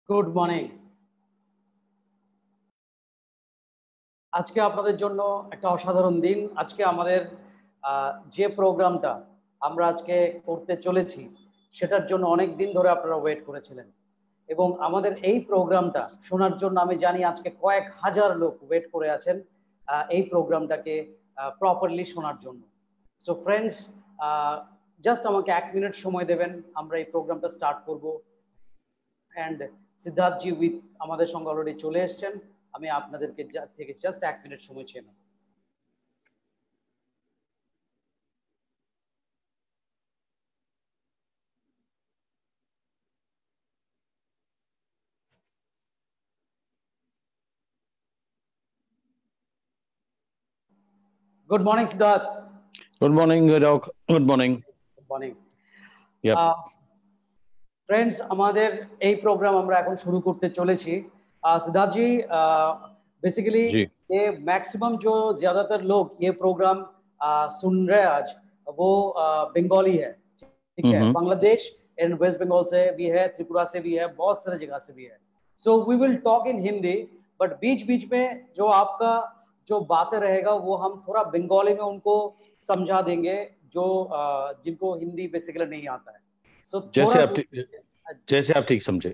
Good morning. আজকে আপনাদের জন্য একটা অসাধারণ দিন। আজকে আমাদের যে প্রোগ্রামটা আমরা আজকে করতে চলেছি সেটার জন্য অনেক দিন ধরে আপনারা ওয়েট করেছিলেন এবং আমাদের এই প্রোগ্রামটা শোনার জন্য আমি জানি আজকে কয়েক হাজার লোক ওয়েট করে আছেন এই প্রোগ্রামটাকে প্রপারলি শোনার জন্য। সো ফ্রেন্ডস, জাস্ট আমাকে 1 মিনিট সময় দেবেন, আমরা এই প্রোগ্রামটা স্টার্ট করব। অ্যান্ড সিদ্ধার্থ জি উইথ আমাদের সঙ্গে অলরেডি চলে এসেছেন। আমি আপনাদেরকে থেকে জাস্ট 1 মিনিট সময় চেয়ে নেব। Good morning Siddharth. Good morning, Hirok. Good morning. Good morning. Yep. Friends, আমাদের এই প্রোগ্রাম আমরা এখন শুরু করতে চলেছি। सिद्धार्थ जी, बेसिकली जी। ये मैक्सिमम जो ज्यादातर लोग ये प्रोग्राम सुन रहे हैं आज वो बंगाली है, ठीक है। बांग्लादेश एंड वेस्ट बंगाल से भी है, त्रिपुरा से भी है, बहुत सारे जगह से भी है। So we will talk in Hindi, but बीच बीच में जो आपका जो बातें रहेगा वो हम थोड़ा बंगाली में उनको समझा देंगे जो जिनको हिंदी बेसिकली नहीं आता है। सो जैसे आप ठीक समझे,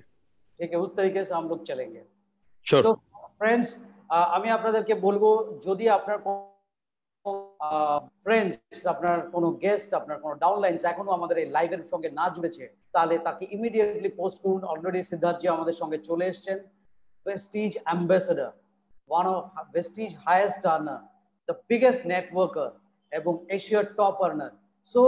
ठीक है, उस तरीके से हम लोग चलेंगे। Sure. So friends, আমি আপনাদেরকে বলবো যদি আপনার ফ্রেন্ডস, আপনার কোনো গেস্ট, আপনার কোনো ডাউনলাইনস এখনো আমাদের এই লাইভের সঙ্গে না জুড়েছে তাহলে তাকে ইমিডিয়েটলি পোস্ট করুন। অলরেডি সিদ্ধার্থ জি আমাদের সঙ্গে চলে এসেছেন, Prestige ambassador, one of Prestige highest earner, the biggest networker এবং এশিয়ার টপ আর্নার। সো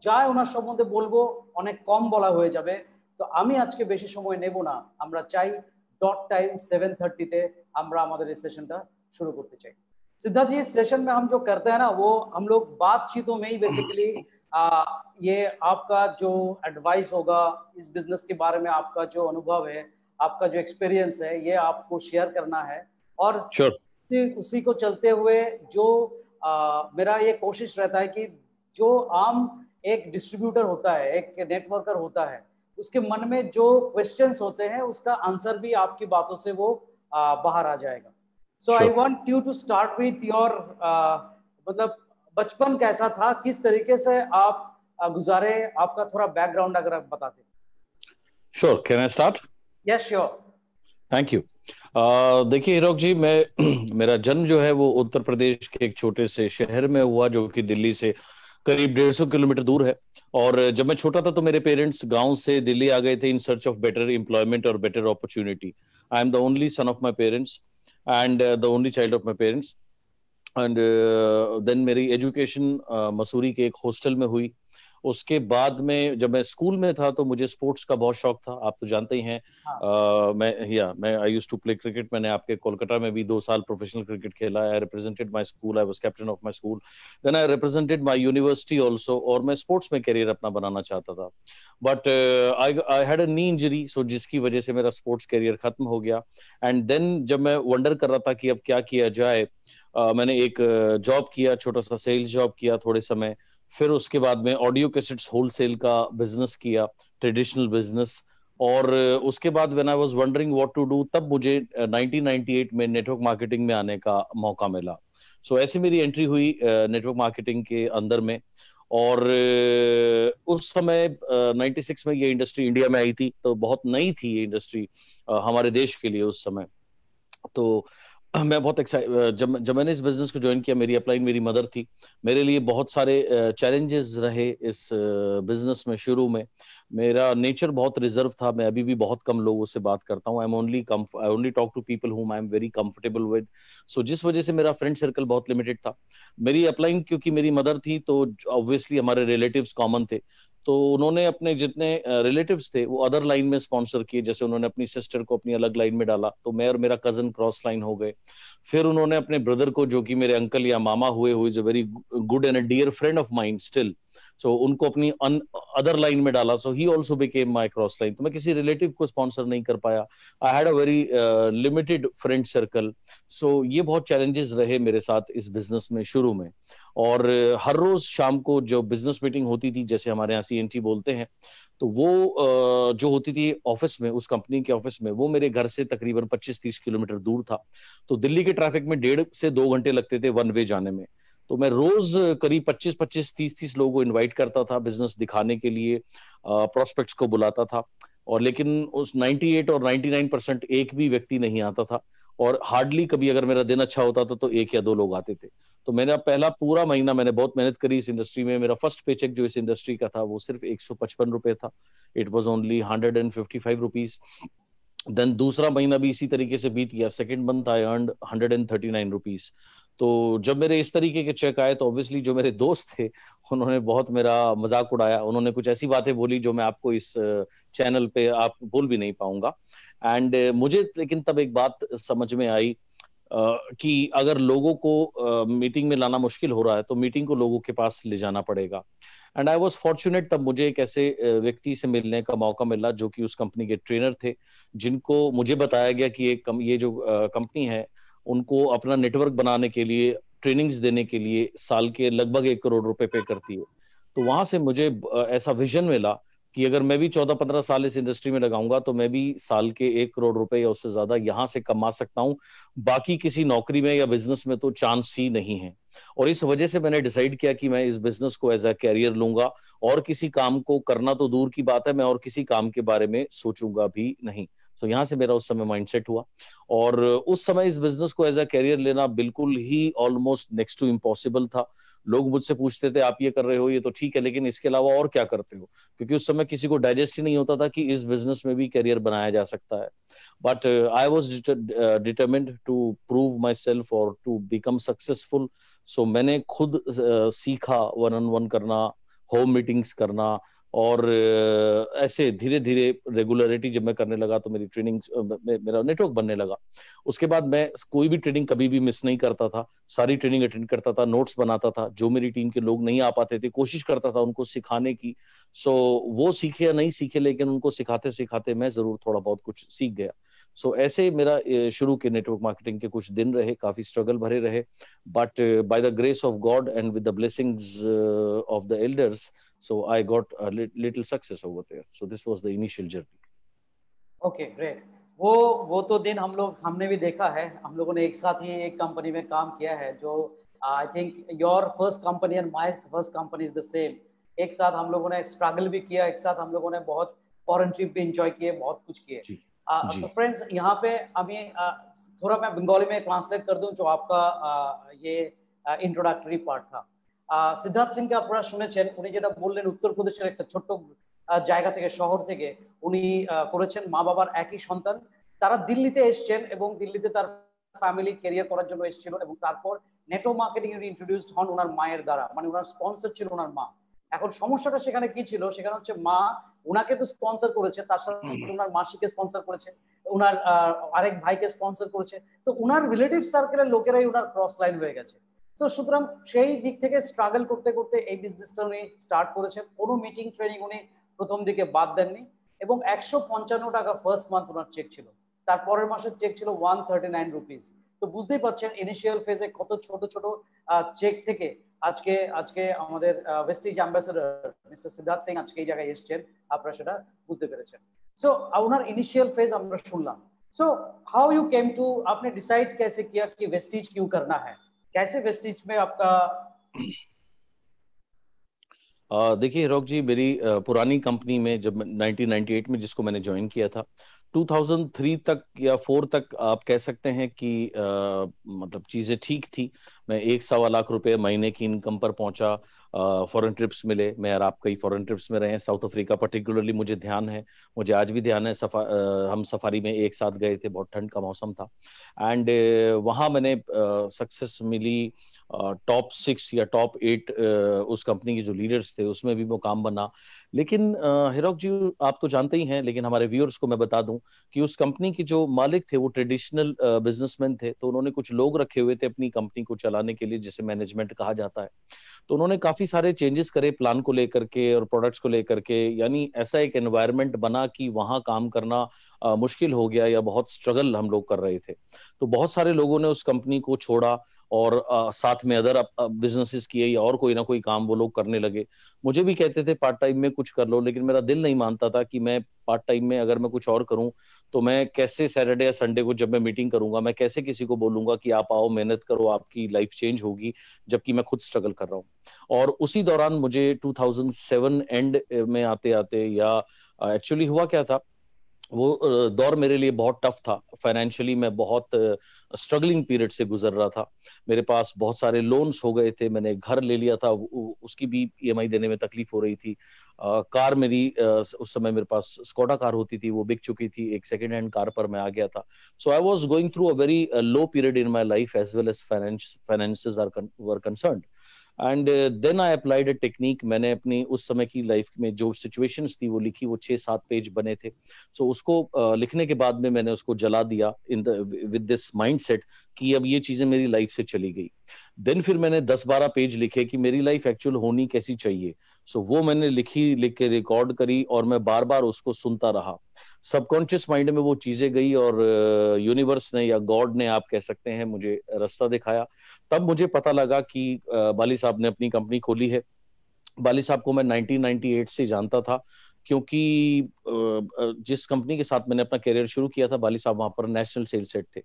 যা ওনার সম্বন্ধে বলবো অনেক কম বলা হয়ে যাবে, তো আমি আজকে বেশি সময় নেব না। আমরা চাই डॉट टाइम 7:30 তে আমরা আমাদের এই সেশনটা শুরু করতে চাই। सिद्धार्थ जी, इस सेशन में हम जो करते हैं ना वो हम लोग बातचीतों में ही बेसिकली ये आपका जो एडवाइस होगा इस बिजनेस के बारे में, आपका जो अनुभव है, आपका जो एक्सपीरियंस है, ये आपको शेयर करना है। और Sure. उसी को चलते हुए जो मेरा ये कोशिश रहता है कि जो आम एक डिस्ट्रीब्यूटर होता है, एक नेटवर्कर होता है, उसके मन में जो क्वेश्चंस होते हैं उसका आंसर भी आपकी बातों से वो बाहर आ जाएगा। So I want you to start with your मतलब बचपन कैसा था, किस तरीके से आप गुजारे, आपका थोड़ा बैकग्राउंड अगर आप बताते। Sure. Can I start? Yes sure. Thank you. देखिए हीरोक जी, मेरा जन्म जो है वो उत्तर प्रदेश के एक छोटे से शहर में हुआ जो कि दिल्ली से करीब 150 किलोमीटर दूर है। और जब मैं छोटा था तो मेरे पेरेंट्स गांव से दिल्ली आ गए थे in search of better employment और better opportunity. I am the only son of my parents and the only child of my parents. And then मेरी एजुकेशन मसूरी के एक हॉस्टल में हुई। उसके बाद में जब मैं स्कूल में था तो मुझे स्पोर्ट्स का बहुत शौक था, आप तो जानते ही हैं। मैं I used to play cricket. मैंने आपके कोलकाता में भी 2 साल प्रोफेशनल क्रिकेट खेला। I represented my school, I was captain of my school, then I represented my university also. और मैं स्पोर्ट्स में करियर अपना बनाना चाहता था, but I had a knee injury, so जिसकी वजह से मेरा स्पोर्ट्स करियर खत्म हो गया। एंड देन जब मैं वंडर कर रहा था कि अब क्या किया जाए, मैंने एक जॉब किया, छोटा सा सेल्स जॉब किया थोड़े समय। फिर उसके बाद में ऑडियो कैसेट्स होलसेल का बिजनेस किया, ट्रेडिशनल बिजनेस। और उसके बाद when I was wondering what to do, तब मुझे 1998 में नेटवर्क मार्केटिंग में आने का मौका मिला। सो ऐसी मेरी एंट्री हुई नेटवर्क मार्केटिंग के अंदर में। और उस समय 96 में ये इंडस्ट्री इंडिया में आई थी, तो बहुत नई थी ये इंडस्ट्री हमारे देश के लिए उस समय। तो मैं बहुत जब मैंने इस बिजनेस को ज्वाइन किया, मेरी अपलाइन मेरी मदर थी। मेरे लिए बहुत सारे चैलेंजेस रहे इस बिजनेस में। शुरू में मेरा नेचर बहुत रिजर्व था, मैं अभी भी बहुत कम लोगों से बात करता हूँ। I only talk to people whom I am very comfortable with. So जिस वजह से मेरा फ्रेंड सर्कल बहुत लिमिटेड था। मेरी अपलाइन क्योंकि मेरी मदर थी तो ऑब्वियसली हमारे रिलेटिव्स कॉमन थे, तो उन्होंने अपने जितने रिलेटिव्स थे वो अदर लाइन में स्पॉन्सर किए। जैसे उन्होंने अपनी सिस्टर को अपनी अलग लाइन में डाला, तो मैं और मेरा कजन क्रॉस लाइन हो गए। फिर उन्होंने अपने ब्रदर को, जो कि मेरे अंकल या मामा हुए, who is a very good and a dear friend of mine still, so उनको अपनी अदर लाइन में डाला। So he also became my cross line. तो मैं किसी रिलेटिव को स्पॉन्सर नहीं कर पाया। I had a very limited friend circle. So ये बहुत चैलेंजेस रहे मेरे साथ इस बिजनेस में शुरू में। और हर रोज शाम को जो बिजनेस मीटिंग होती थी, जैसे हमारे यहाँ CNT बोलते हैं, तो वो जो होती थी ऑफिस में, उस कंपनी के ऑफिस में, वो मेरे घर से तकरीबन 25-30 किलोमीटर दूर था। तो दिल्ली के ट्रैफिक में 1.5 से 2 घंटे लगते थे वन वे जाने में। तो मैं रोज करीब 25-25, 30-30 लोगों को इनवाइट करता था बिजनेस दिखाने के लिए, प्रोस्पेक्ट्स को बुलाता था। और लेकिन उस 98 और 99% एक भी व्यक्ति नहीं आता था। और हार्डली कभी अगर मेरा दिन अच्छा होता था तो 1 या 2 लोग आते थे। तो मेरा पहला पूरा महीना मैंने बहुत मेहनत करी इस इंडस्ट्री में। मेरा फर्स्ट पेचेक जो इस इंडस्ट्री का था वो सिर्फ 155 रुपए था। It was only 155 rupees. देन दूसरा महीना भी इसी तरीके से बीत गया। Second month I earned 139 rupees. तो जब मेरे इस तरीके के चेक आए तो ऑब्वियसली जो मेरे दोस्त थे उन्होंने बहुत मेरा मजाक उड़ाया। उन्होंने कुछ ऐसी बातें बोली जो मैं आपको इस चैनल पे आप बोल भी नहीं पाऊंगा। एंड मुझे लेकिन तब एक बात समझ में आई कि अगर लोगों को मीटिंग में लाना मुश्किल हो रहा है तो मीटिंग को लोगों के पास ले जाना पड़ेगा। एंड आई वॉज फॉर्चुनेट, तब मुझे एक ऐसे व्यक्ति से मिलने का मौका मिला जो कि उस कंपनी के ट्रेनर थे, जिनको मुझे बताया गया कि ये जो कंपनी है उनको अपना नेटवर्क बनाने के लिए, ट्रेनिंग्स देने के लिए साल के लगभग 1 करोड़ रुपए पे करती है। तो वहां से मुझे ऐसा विजन मिला कि अगर मैं भी 14-15 साल इस इंडस्ट्री में लगाऊंगा तो मैं भी साल के 1 करोड़ रुपए या उससे ज्यादा यहाँ से कमा सकता हूँ। बाकी किसी नौकरी में या बिजनेस में तो चांस ही नहीं है। और इस वजह से मैंने डिसाइड किया कि मैं इस बिजनेस को एज अ कैरियर लूंगा, और किसी काम को करना तो दूर की बात है, मैं और किसी काम के बारे में सोचूंगा भी नहीं। तो यहाँ से मेरा उस समय माइंडसेट हुआ। और उस समय इस बिजनेस को एज अ कैरियर लेना बिल्कुल ही ऑलमोस्ट नेक्स्ट टू इम्पॉसिबल था। लोग मुझसे पूछते थे आप ये कर रहे हो ये तो ठीक है, लेकिन इसके अलावा और क्या करते हो, क्योंकि उस समय किसी को डाइजेस्ट ही नहीं होता था कि इस बिजनेस में भी करियर बनाया जा सकता है। But I was determined to prove myself और टू बिकम सक्सेसफुल। सो मैंने खुद सीखा वन ऑन वन करना, होम मीटिंग्स करना, और ऐसे धीरे धीरे रेगुलरिटी जब मैं करने लगा तो मेरी ट्रेनिंग, मेरा नेटवर्क बनने लगा। उसके बाद मैं कोई भी ट्रेनिंग कभी भी मिस नहीं करता था, सारी ट्रेनिंग अटेंड करता था, नोट्स बनाता था। जो मेरी टीम के लोग नहीं आ पाते थे कोशिश करता था उनको सिखाने की। सो वो सीखे या नहीं सीखे, लेकिन उनको सिखाते सिखाते मैं जरूर थोड़ा बहुत कुछ सीख गया। सो ऐसे मेरा शुरू के नेटवर्क मार्केटिंग के कुछ दिन रहे, काफी स्ट्रगल भरे रहे, but by the grace of God and with the blessings of the elders, so I got a little success over there. So this was the initial journey. Okay great. वो तो दिन हमने भी देखा है। हम लोगों ने एक साथ ही एक कंपनी में काम किया है, जो I think your first company and my first company is the same. एक साथ हम लोगों ने स्ट्रगल भी किया, एक साथ हम लोगों ने बहुत फॉरेन ट्रिप भी एंजॉय किए, बहुत कुछ किए। तो फ्रेंड्स यहाँ पे अभी थोड़ा मैं बंगाली में ट्रांसलेट कर दूं जो आपका ये इंट्रोडक्टरी पार्ट था। সিদ্ধার্থ সিংকে আপনারা শুনেছেন, উনি যেটা বললেন উত্তরপ্রদেশের একটা ছোট্ট জায়গা থেকে, শহর থেকে উনি করেছেন। মা বাবার একই সন্তান, তারা দিল্লিতে এসেছেন এবং দিল্লিতে তার ফ্যামিলি ক্যারিয়ার করার জন্য এসেছিল, এবং তারপর নেটওয়ার্ক মার্কেটিং এর ইন্ট্রোডিউসড হন ওনার মায়ের দ্বারা, মানে ওনার স্পন্সর ছিল ওনার মা। এখন সমস্যাটা সেখানে কি ছিল, সেখানে হচ্ছে মা ওনাকে তো স্পন্সর করেছে, তার সাথে ওনার মাসিকে স্পন্সর করেছে, ওনার আরেক ভাইকে স্পন্সর করেছে। তো ওনার রিলেটিভ সার্কেলের লোকেরাই ওনার ক্রস লাইন হয়ে গেছে। তো সুতরাং সেই দিক থেকে স্ট্রাগল করতে করতে এই বিজনেসটা উনি স্টার্ট করেছেন। কোনো মিটিং ট্রেনিং উনি প্রথম দিকে বাদ দেননি, এবং 155 টাকা ফার্স্ট মান্থ ওনার চেক ছিল, তার পরের মাসের চেক ছিল 139 রুপিস। তো বুঝতেই পারছেন ইনিশিয়াল ফেজে কত ছোট ছোট চেক থেকে আজকে আজকে আমাদের ওয়েস্টিজ অ্যাম্বাসেডর মিস্টার সিদ্ধার্থ সিং আজকে এই জায়গায় এসেছেন, আপনারা সেটা বুঝতে পেরেছেন। সো ওনার इनिशियल फेज আমরা শুনলাম। So how you came to, आपने डिसाइड कैसे किया कि वेस्टिज क्यों करना है, कैसे वेस्टिज में आपका? देखिए हीरोक जी, मेरी पुरानी कंपनी में जब 1998 में जिसको मैंने ज्वाइन किया था, 2003 तक या 4 तक आप कह सकते हैं कि मतलब चीजें ठीक थी। मैं 1-1.25 लाख रुपए महीने की इनकम पर पहुंचा। फॉरेन ट्रिप्स मिले, मैं और आप कई फॉरेन ट्रिप्स में रहे। साउथ अफ्रीका पर्टिकुलरली मुझे ध्यान है, मुझे आज भी ध्यान है। हम सफारी में एक साथ गए थे, बहुत ठंड का मौसम था। एंड वहां मैंने सक्सेस मिली। टॉप 6 या टॉप 8 उस कंपनी के जो लीडर्स थे उसमें भी वो काम बना। लेकिन हीरोक जी आप तो जानते ही हैं, लेकिन हमारे व्यूअर्स को मैं बता दूं कि उस कंपनी के जो मालिक थे वो ट्रेडिशनल बिजनेसमैन थे। तो उन्होंने कुछ लोग रखे हुए थे अपनी कंपनी को चलाने के लिए, जिसे मैनेजमेंट कहा जाता है। तो उन्होंने काफी सारे चेंजेस करे प्लान को लेकर के और प्रोडक्ट्स को लेकर के, यानी ऐसा एक एनवायरनमेंट बना कि वहां काम करना मुश्किल हो गया, या बहुत स्ट्रगल हम लोग कर रहे थे। तो बहुत सारे लोगों ने उस कंपनी को छोड़ा और साथ में अदर बिजनेसेस किए या और कोई ना कोई काम वो लोग करने लगे। मुझे भी कहते थे पार्ट टाइम में कुछ कर लो, लेकिन मेरा दिल नहीं मानता था कि मैं पार्ट टाइम में अगर मैं कुछ और करूं तो मैं कैसे सैटरडे या संडे को जब मैं मीटिंग करूंगा मैं कैसे किसी को बोलूंगा कि आप आओ मेहनत करो आपकी लाइफ चेंज होगी, जबकि मैं खुद स्ट्रगल कर रहा हूँ। और उसी दौरान मुझे 2007 एंड में आते आते या एक्चुअली हुआ क्या था, वो दौर मेरे लिए बहुत टफ था। फाइनेंशियली मैं बहुत स्ट्रगलिंग पीरियड से गुजर रहा था। मेरे पास बहुत सारे लोन्स हो गए थे, मैंने घर ले लिया था, उसकी भी ईएमआई देने में तकलीफ हो रही थी। कार मेरी उस समय मेरे पास स्कोडा कार होती थी, वो बिक चुकी थी, एक सेकेंड हैंड कार पर मैं आ गया था। So I was going through a very low period in my life as well as finances are were concerned. And then I applied a technique. मैंने अपनी उस समय की लाइफ में जो सिचुएशंस थी वो लिखी, वो 6-7 पेज बने थे। सो उसको लिखने के बाद में मैंने उसको जला दिया in the with this mindset कि अब ये चीजें मेरी लाइफ से चली गई। देन फिर मैंने 10-12 पेज लिखे कि मेरी लाइफ एक्चुअल होनी कैसी चाहिए। सो वो मैंने लिख के रिकॉर्ड करी और मैं बार बार उसको सुनता रहा। सबकॉन्शियस माइंड में वो चीजें गई और यूनिवर्स ने या गॉड ने, आप कह सकते हैं, मुझे रास्ता दिखाया। तब मुझे पता लगा कि बाली साहब ने अपनी कंपनी खोली है। बाली साहब को मैं 1998 से जानता था, क्योंकि जिस कंपनी के साथ मैंने अपना करियर शुरू किया था, बाली साहब वहां पर नेशनल सेल्स हेड थे।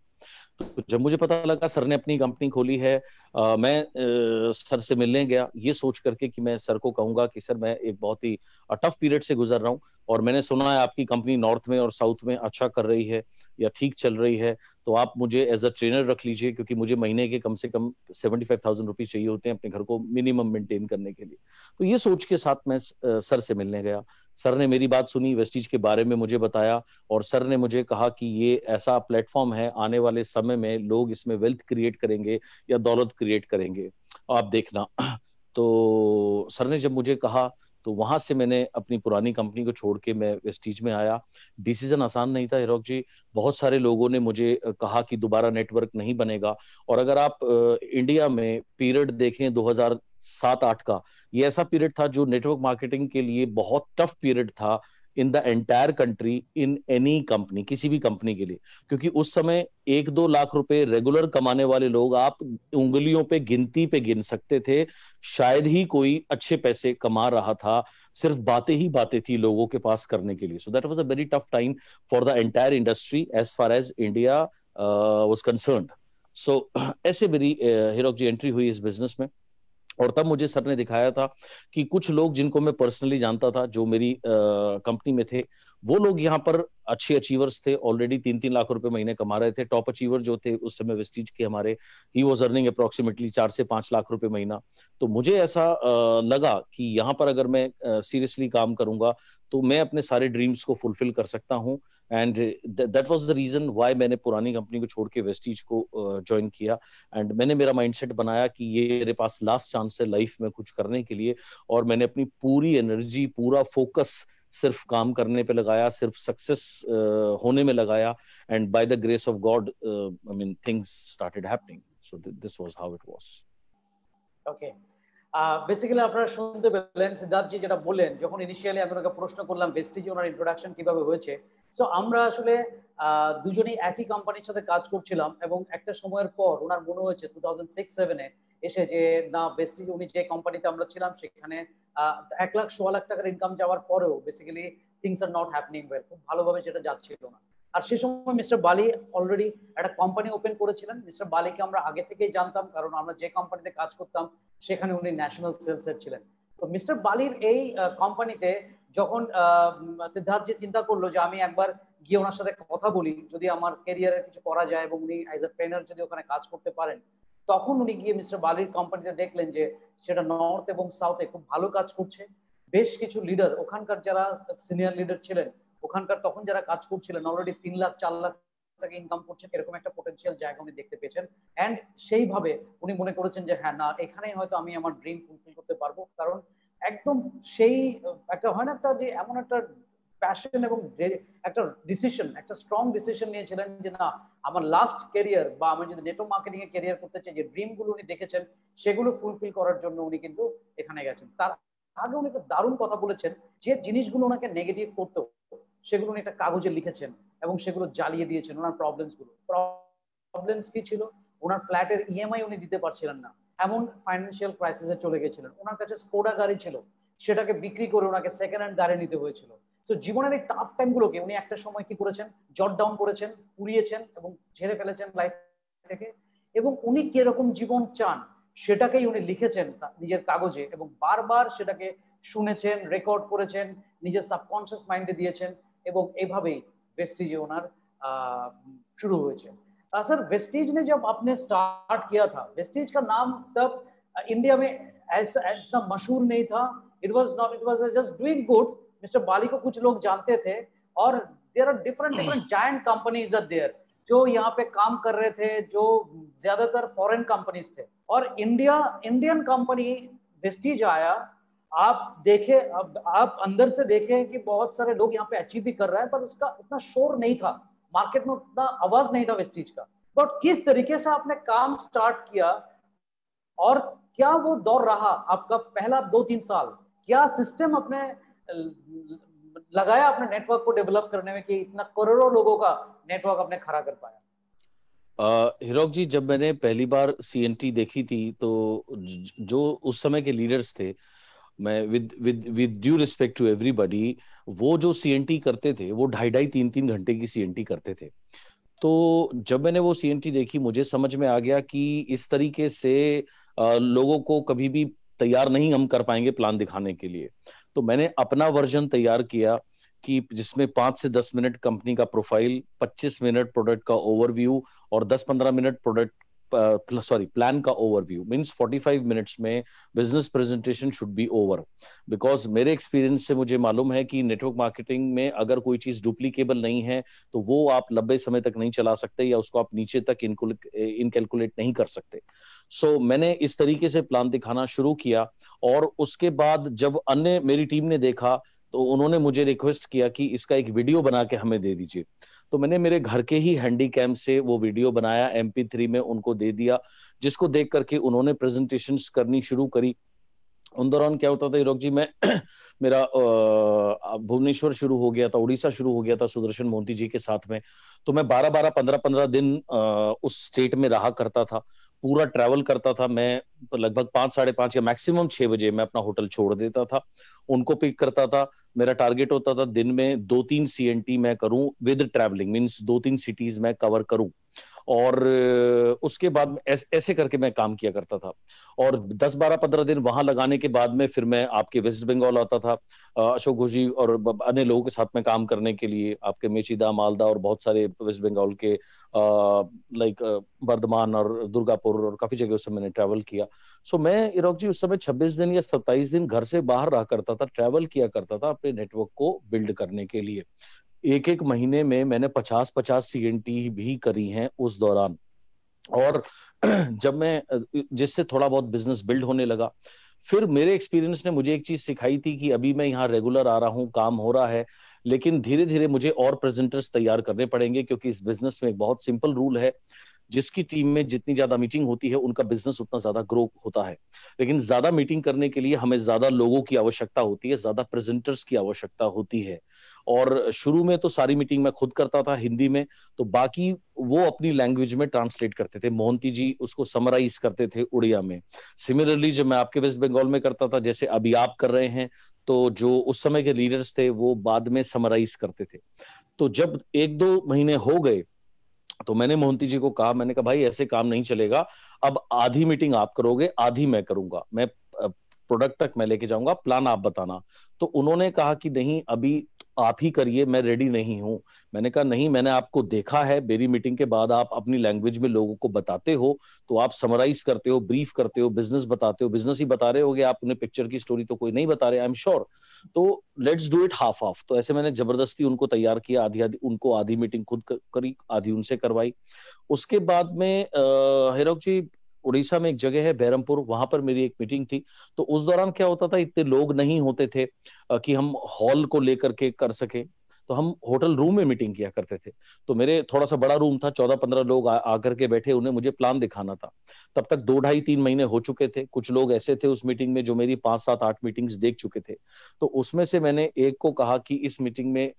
तो जब मुझे पता लगा सर ने अपनी कंपनी खोली है, मैं सर से मिलने गया ये सोच करके कि मैं सर को कहूंगा कि सर मैं एक बहुत ही टफ पीरियड से गुजर रहा हूँ और मैंने सुना है आपकी कंपनी नॉर्थ में और साउथ में अच्छा कर रही है या ठीक चल रही है, तो आप मुझे एज अ ट्रेनर रख लीजिए, क्योंकि मुझे महीने के कम से कम 75,000 रुपीज चाहिए होते हैं अपने घर को मिनिमम मेंटेन करने के लिए। तो ये सोच के साथ मैं सर से मिलने गया। सर ने मेरी बात सुनी, वेस्टीज के बारे में मुझे बताया और सर ने मुझे कहा कि ये ऐसा प्लेटफॉर्म है, आने वाले समय में लोग इसमें वेल्थ क्रिएट करेंगे या दौलत क्रिएट करेंगे, आप देखना। तो सर ने जब मुझे कहा तो वहां से मैंने अपनी पुरानी कंपनी को छोड़ के मैं वेस्टीज में आया। डिसीजन आसान नहीं था हीरोक जी। बहुत सारे लोगों ने मुझे कहा कि दोबारा नेटवर्क नहीं बनेगा। और अगर आप इंडिया में पीरियड देखें 2007-8 का, ये ऐसा पीरियड था जो नेटवर्क मार्केटिंग के लिए बहुत टफ पीरियड था in the entire country, in any company, किसी भी कंपनी के लिए। क्योंकि उस समय 1-2 लाख रुपए रेगुलर कमाने वाले लोग आप उंगलियों पे गिनती पे गिन सकते थे। शायद ही कोई अच्छे पैसे कमा रहा था, सिर्फ बातें ही बातें थी लोगों के पास करने के लिए। So that was a very tough time for the entire industry as far as India was concerned. So ऐसे मेरी हीरोक जी एंट्री हुई इस बिजनेस में। और तब मुझे सर ने दिखाया था कि कुछ लोग जिनको मैं पर्सनली जानता था, जो मेरी कंपनी में थे, वो लोग यहाँ पर अच्छे अचीवर्स थे, ऑलरेडी 3-3 लाख रुपए महीने कमा रहे थे। टॉप अचीवर जो थे उस समय वेस्टीज के हमारे, ही वाज अर्निंग अप्रोक्सीमेटली 4 से 5 लाख रुपए महीना। तो मुझे ऐसा लगा कि यहाँ पर अगर मैं सीरियसली काम करूंगा तो मैं अपने सारे ड्रीम्स को फुलफिल कर सकता हूँ। And that was the reason why मैंने पुरानी कंपनी को छोड़ के वेस्टीज को ज्वाइन किया। एंड मैंने मेरा माइंडसेट बनाया कि ये मेरे पास लास्ट चांस है लाइफ में कुछ करने के लिए, और मैंने अपनी पूरी एनर्जी, पूरा फोकस सिर्फ काम करने पे लगाया, सिर्फ सक्सेस होने में लगाया। And by the grace of God I mean things started happening. So this was how it was. Okay, basically আপনারা শুনতে পেলেন সিদ্ধার্থ জি যেটা বললেন, যখন ইনিশিয়ালি আমি ওনাকে প্রশ্ন করলাম ভেস্টিজে ওনার ইন্ট্রোডাকশন কিভাবে হয়েছে। সো আমরা আসলে দুজনেই একই কোম্পানির সাথে কাজ করছিলাম এবং একটা সময়ের পর ওনার মনে হয়েছে 2006-7 এসে যে না, ভেস্টিজ উনি যে কোম্পানিতে আমরা ছিলাম সেখানে 1,00,000-1,15,00,000 টাকার ইনকাম যাওয়ার পরেও basically things are not happening well, খুব ভালোভাবে সেটা যাচ্ছিল না। আর সে সময় মিস্টার বালি অলরেডি একটা কোম্পানি ওপেন করেছিলেন। মিস্টার বালিকে আমরা আগে থেকেই জানতাম, কারণ আমরা যে কোম্পানিতে কাজ করতাম সেখানে উনি ন্যাশনাল সেলস হেড ছিলেন। তো মিস্টার বালির এই কোম্পানিতে যখন সিদ্ধার্থ যে চিন্তা করলো যে আমি একবার গিয়ে ওনার সাথে কথা বলি, যদি আমার ক্যারিয়ারে কিছু করা যায় এবং উনি অ্যাজ এ ট্রেনার যদি ওখানে কাজ করতে পারেন, তখন উনি গিয়ে মিস্টার বালির কোম্পানিতে দেখলেন যে সেটা নর্থ এবং সাউথে খুব ভালো কাজ করছে। বেশ কিছু লিডার, ওখানকার যারা সিনিয়র লিডার ছিলেন, ওখানকার তখন যারা কাজ করছিলেন অলরেডি 3 লাখ 4 লাখ টাকা ইনকাম করছেন, এরকম একটা পোটেনশিয়াল জায়গা উনি দেখতে পেয়েছেন। এন্ড সেইভাবে উনি মনে করেছেন যে হ্যাঁ, না, এখানেই হয়তো আমি আমার ড্রিম ফুলফিল করতে পারবো। কারণ একদম সেই একটা হয় না, একটা যে এমন একটা প্যাশন এবং একটা ডিসিশন, একটা স্ট্রং ডিসিশন নিয়েছিলেন যে না, আমার লাস্ট ক্যারিয়ার বা আমি যদি নেটওয়ার্ক মার্কেটিং এ ক্যারিয়ার করতে চাই, যে ড্রিম গুলো উনি দেখেছেন সেগুলো ফুলফিল করার জন্য উনি কিন্তু এখানে গেছেন। তার আগে উনি একটা দারুণ কথা বলেছেন, যে জিনিসগুলো ওনাকে নেগেটিভ করতো সেগুলো উনি একটা কাগজে লিখেছেন এবং সেগুলো জ্বালিয়ে দিয়েছেন। ওনার প্রবলেমস কি ছিল? ওনার ফ্ল্যাটের ইএমআই উনি দিতে পারছিলেন না, এমন ফাইন্যান্সিয়াল ক্রাইসিসে চলে গেছিলেন। ওনার কাছে স্কোডা গাড়ি ছিল, সেটাকে বিক্রি করে ওনাকে সেকেন্ড হ্যান্ড গাড়ি নিতে হয়েছিল। তো জীবনের এই টাফ টাইমগুলোকে উনি একটা সময় কি করেছেন, জট ডাউন করেছেন, পুড়িয়েছেন এবং ঝেড়ে ফেলেছেন লাইফ থেকে। এবং উনি কিরকম জীবন চান সেটাকেই উনি লিখেছেন নিজের কাগজে, এবং বারবার সেটাকে শুনেছেন, রেকর্ড করেছেন, নিজের সাবকনशियस माइंडে দিয়েছেন, এবং এইভাবেই वेस्टिज ओनर शुरू हुए थे। सर वेस्टिज ने जब आपने स्टार्ट किया था, वेस्टिज का नाम तब इंडिया में ऐसा इतना मशहूर नहीं था, it was just doing good. Mister Bali को कुछ लोग जानते थे, और there are different giant companies are there जो यहाँ पे काम कर रहे थे, जो ज्यादातर फॉरेन कंपनीज थे, और इंडियन कंपनी वेस्टिज आया। आप देखे, अब आप अंदर से देखें कि बहुत सारे लोग यहाँ पे अचीव भी कर रहे हैं, पर उसका उतना शोर नहीं था, मार्केट में उतना आवाज नहीं था वेस्टिज का। बट किस तरीके से आपने काम स्टार्ट किया, और क्या वो दौर रहा आपका पहला 2-3 साल, क्या सिस्टम अपने लगाया अपने नेटवर्क को डेवलप करने में कि इतना करोड़ों लोगों का नेटवर्क आपने खड़ा कर पाया? हीरोक जी, जब मैंने पहली बार सीएनटी देखी थी तो जो उस समय के लीडर्स थे, मैं with due respect to everybody, वो जो सीएनटी करते थे वो 2.5-3 घंटे की सीएनटी करते थे। तो जब मैंने वो सीएनटी देखी मुझे समझ में आ गया कि इस तरीके से लोगों को कभी भी तैयार नहीं हम कर पाएंगे प्लान दिखाने के लिए। तो मैंने अपना वर्जन तैयार किया कि जिसमें 5 से 10 मिनट कंपनी का प्रोफाइल, 25 मिनट प्रोडक्ट का ओवरव्यू और 10-15 मिनट प्लान का ओवरव्यू, मींस 45 मिनट्स में business presentation should be over. Because मेरे एक्सपीरियंस से मुझे मालूम है कि नेटवर्क मार्केटिंग में अगर कोई चीज डुप्लीकेबल नहीं है तो वो आप लंबे समय तक नहीं चला सकते, या उसको आप नीचे तक इनकैलकुलेट नहीं कर सकते। सो मैंने इस तरीके से प्लान दिखाना शुरू किया, और उसके बाद जब अन्य मेरी टीम ने देखा तो उन्होंने मुझे रिक्वेस्ट किया कि इसका एक वीडियो बना के हमें दे दीजिए। तो मैंने मेरे घर के ही हैंडी कैम से वो वीडियो बनाया, MP3 में उनको दे दिया, जिसको देख करके उन्होंने प्रेजेंटेशंस करनी शुरू करी। उन दौरान क्या होता था हीरोक जी, मैं मेरा भुवनेश्वर शुरू हो गया था, उड़ीसा शुरू हो गया था सुदर्शन मोहंती जी के साथ में। तो मैं 12-12, 15-15 दिन उस स्टेट में रहा करता था, पूरा ट्रैवल करता था। मैं लगभग 5, 5:30 या मैक्सिमम 6 बजे मैं अपना होटल छोड़ देता था, उनको पिक करता था। मेरा टारगेट होता था दिन में 2-3 CNT मैं करूं विद ट्रैवलिंग, मींस 2-3 सिटीज मैं कवर करूं, और उसके बाद ऐसे करके मैं काम किया करता था। और 10-12-15 दिन वहां लगाने के बाद में फिर मैं आपके वेस्ट बंगाल आता था, अशोक घोष जी और अन्य लोगों के साथ में काम करने के लिए, आपके मेचीदा, मालदा और बहुत सारे वेस्ट बंगाल के लाइक बर्धमान और दुर्गापुर और काफी जगह से मैंने ट्रैवल किया। सो मैं इरोक जी उस समय 26 दिन या 27 दिन घर से बाहर रहा करता था, ट्रैवल किया करता था अपने नेटवर्क को बिल्ड करने के लिए। एक महीने में मैंने 50-50 CNT भी करी हैं उस दौरान। और जब मैं जिससे थोड़ा बहुत बिजनेस बिल्ड होने लगा, फिर मेरे एक्सपीरियंस ने मुझे एक चीज सिखाई थी कि अभी मैं यहाँ रेगुलर आ रहा हूँ, काम हो रहा है, लेकिन धीरे धीरे मुझे और प्रेजेंटर्स तैयार करने पड़ेंगे, क्योंकि इस बिजनेस में एक बहुत सिंपल रूल है, जिसकी टीम में जितनी ज्यादा मीटिंग होती है उनका बिजनेस उतना ज्यादा ग्रो होता है। लेकिन ज्यादा मीटिंग करने के लिए हमें ज्यादा लोगों की आवश्यकता होती है, ज्यादा प्रेजेंटर्स की आवश्यकता होती है। और शुरू में तो सारी मीटिंग मैं खुद करता था हिंदी में, तो बाकी वो अपनी लैंग्वेज में ट्रांसलेट करते थे, मोहंती जी उसको समराइज करते थे उड़िया में। सिमिलरली जब मैं आपके वेस्ट बंगाल में करता था, जैसे अभी आप कर रहे हैं, तो जो उस समय के लीडर्स थे वो बाद में समराइज करते थे। तो जब 1-2 महीने हो गए तो मैंने मोहंती जी को कहा, मैंने कहा भाई ऐसे काम नहीं चलेगा, अब आधी मीटिंग आप करोगे, आधी मैं करूंगा, मैं प्रोडक्ट तक मैं लेके जाऊंगा, प्लान आप बताना। तो उन्होंने कहा कि नहीं अभी आप ही करिए, मैं रेडी नहीं हूं। मैंने कहा नहीं, मैंने आपको देखा है, मेरी मीटिंग के बाद आप अपनी लैंग्वेज में लोगों को बताते हो, तो आप समराइज करते हो, ब्रीफ करते हो, बिजनेस बताते हो, बिजनेस ही बता रहे होगे आप, उन्हें पिक्चर की स्टोरी तो कोई नहीं बता रहे, आई एम श्योर। तो let's do it half half. तो ऐसे मैंने जबरदस्ती उनको तैयार किया, उनको आधी मीटिंग खुद करी, आधी उनसे करवाई। उसके बाद में हीरोक जी उड़ीसा में एक जगह है बैरमपुर, वहां पर मेरी एक मीटिंग थी। तो उस दौरान क्या होता था, इतने लोग नहीं होते थे कि हम हॉल को लेकर के कर सके, तो हम होटल रूम में मीटिंग किया करते थे। तो मेरे थोड़ा सा बड़ा रूम था, 14-15 लोग आकर के बैठे, उन्हें मुझे प्लान दिखाना था। तब तक 2-2.5-3 महीने हो चुके थे। कुछ लोग ऐसे थे उस मीटिंग में जो मेरी 5-7-8 मीटिंग्स देख चुके थे। तो उसमें से मैंने एक को कहा कि इस मीटिंग में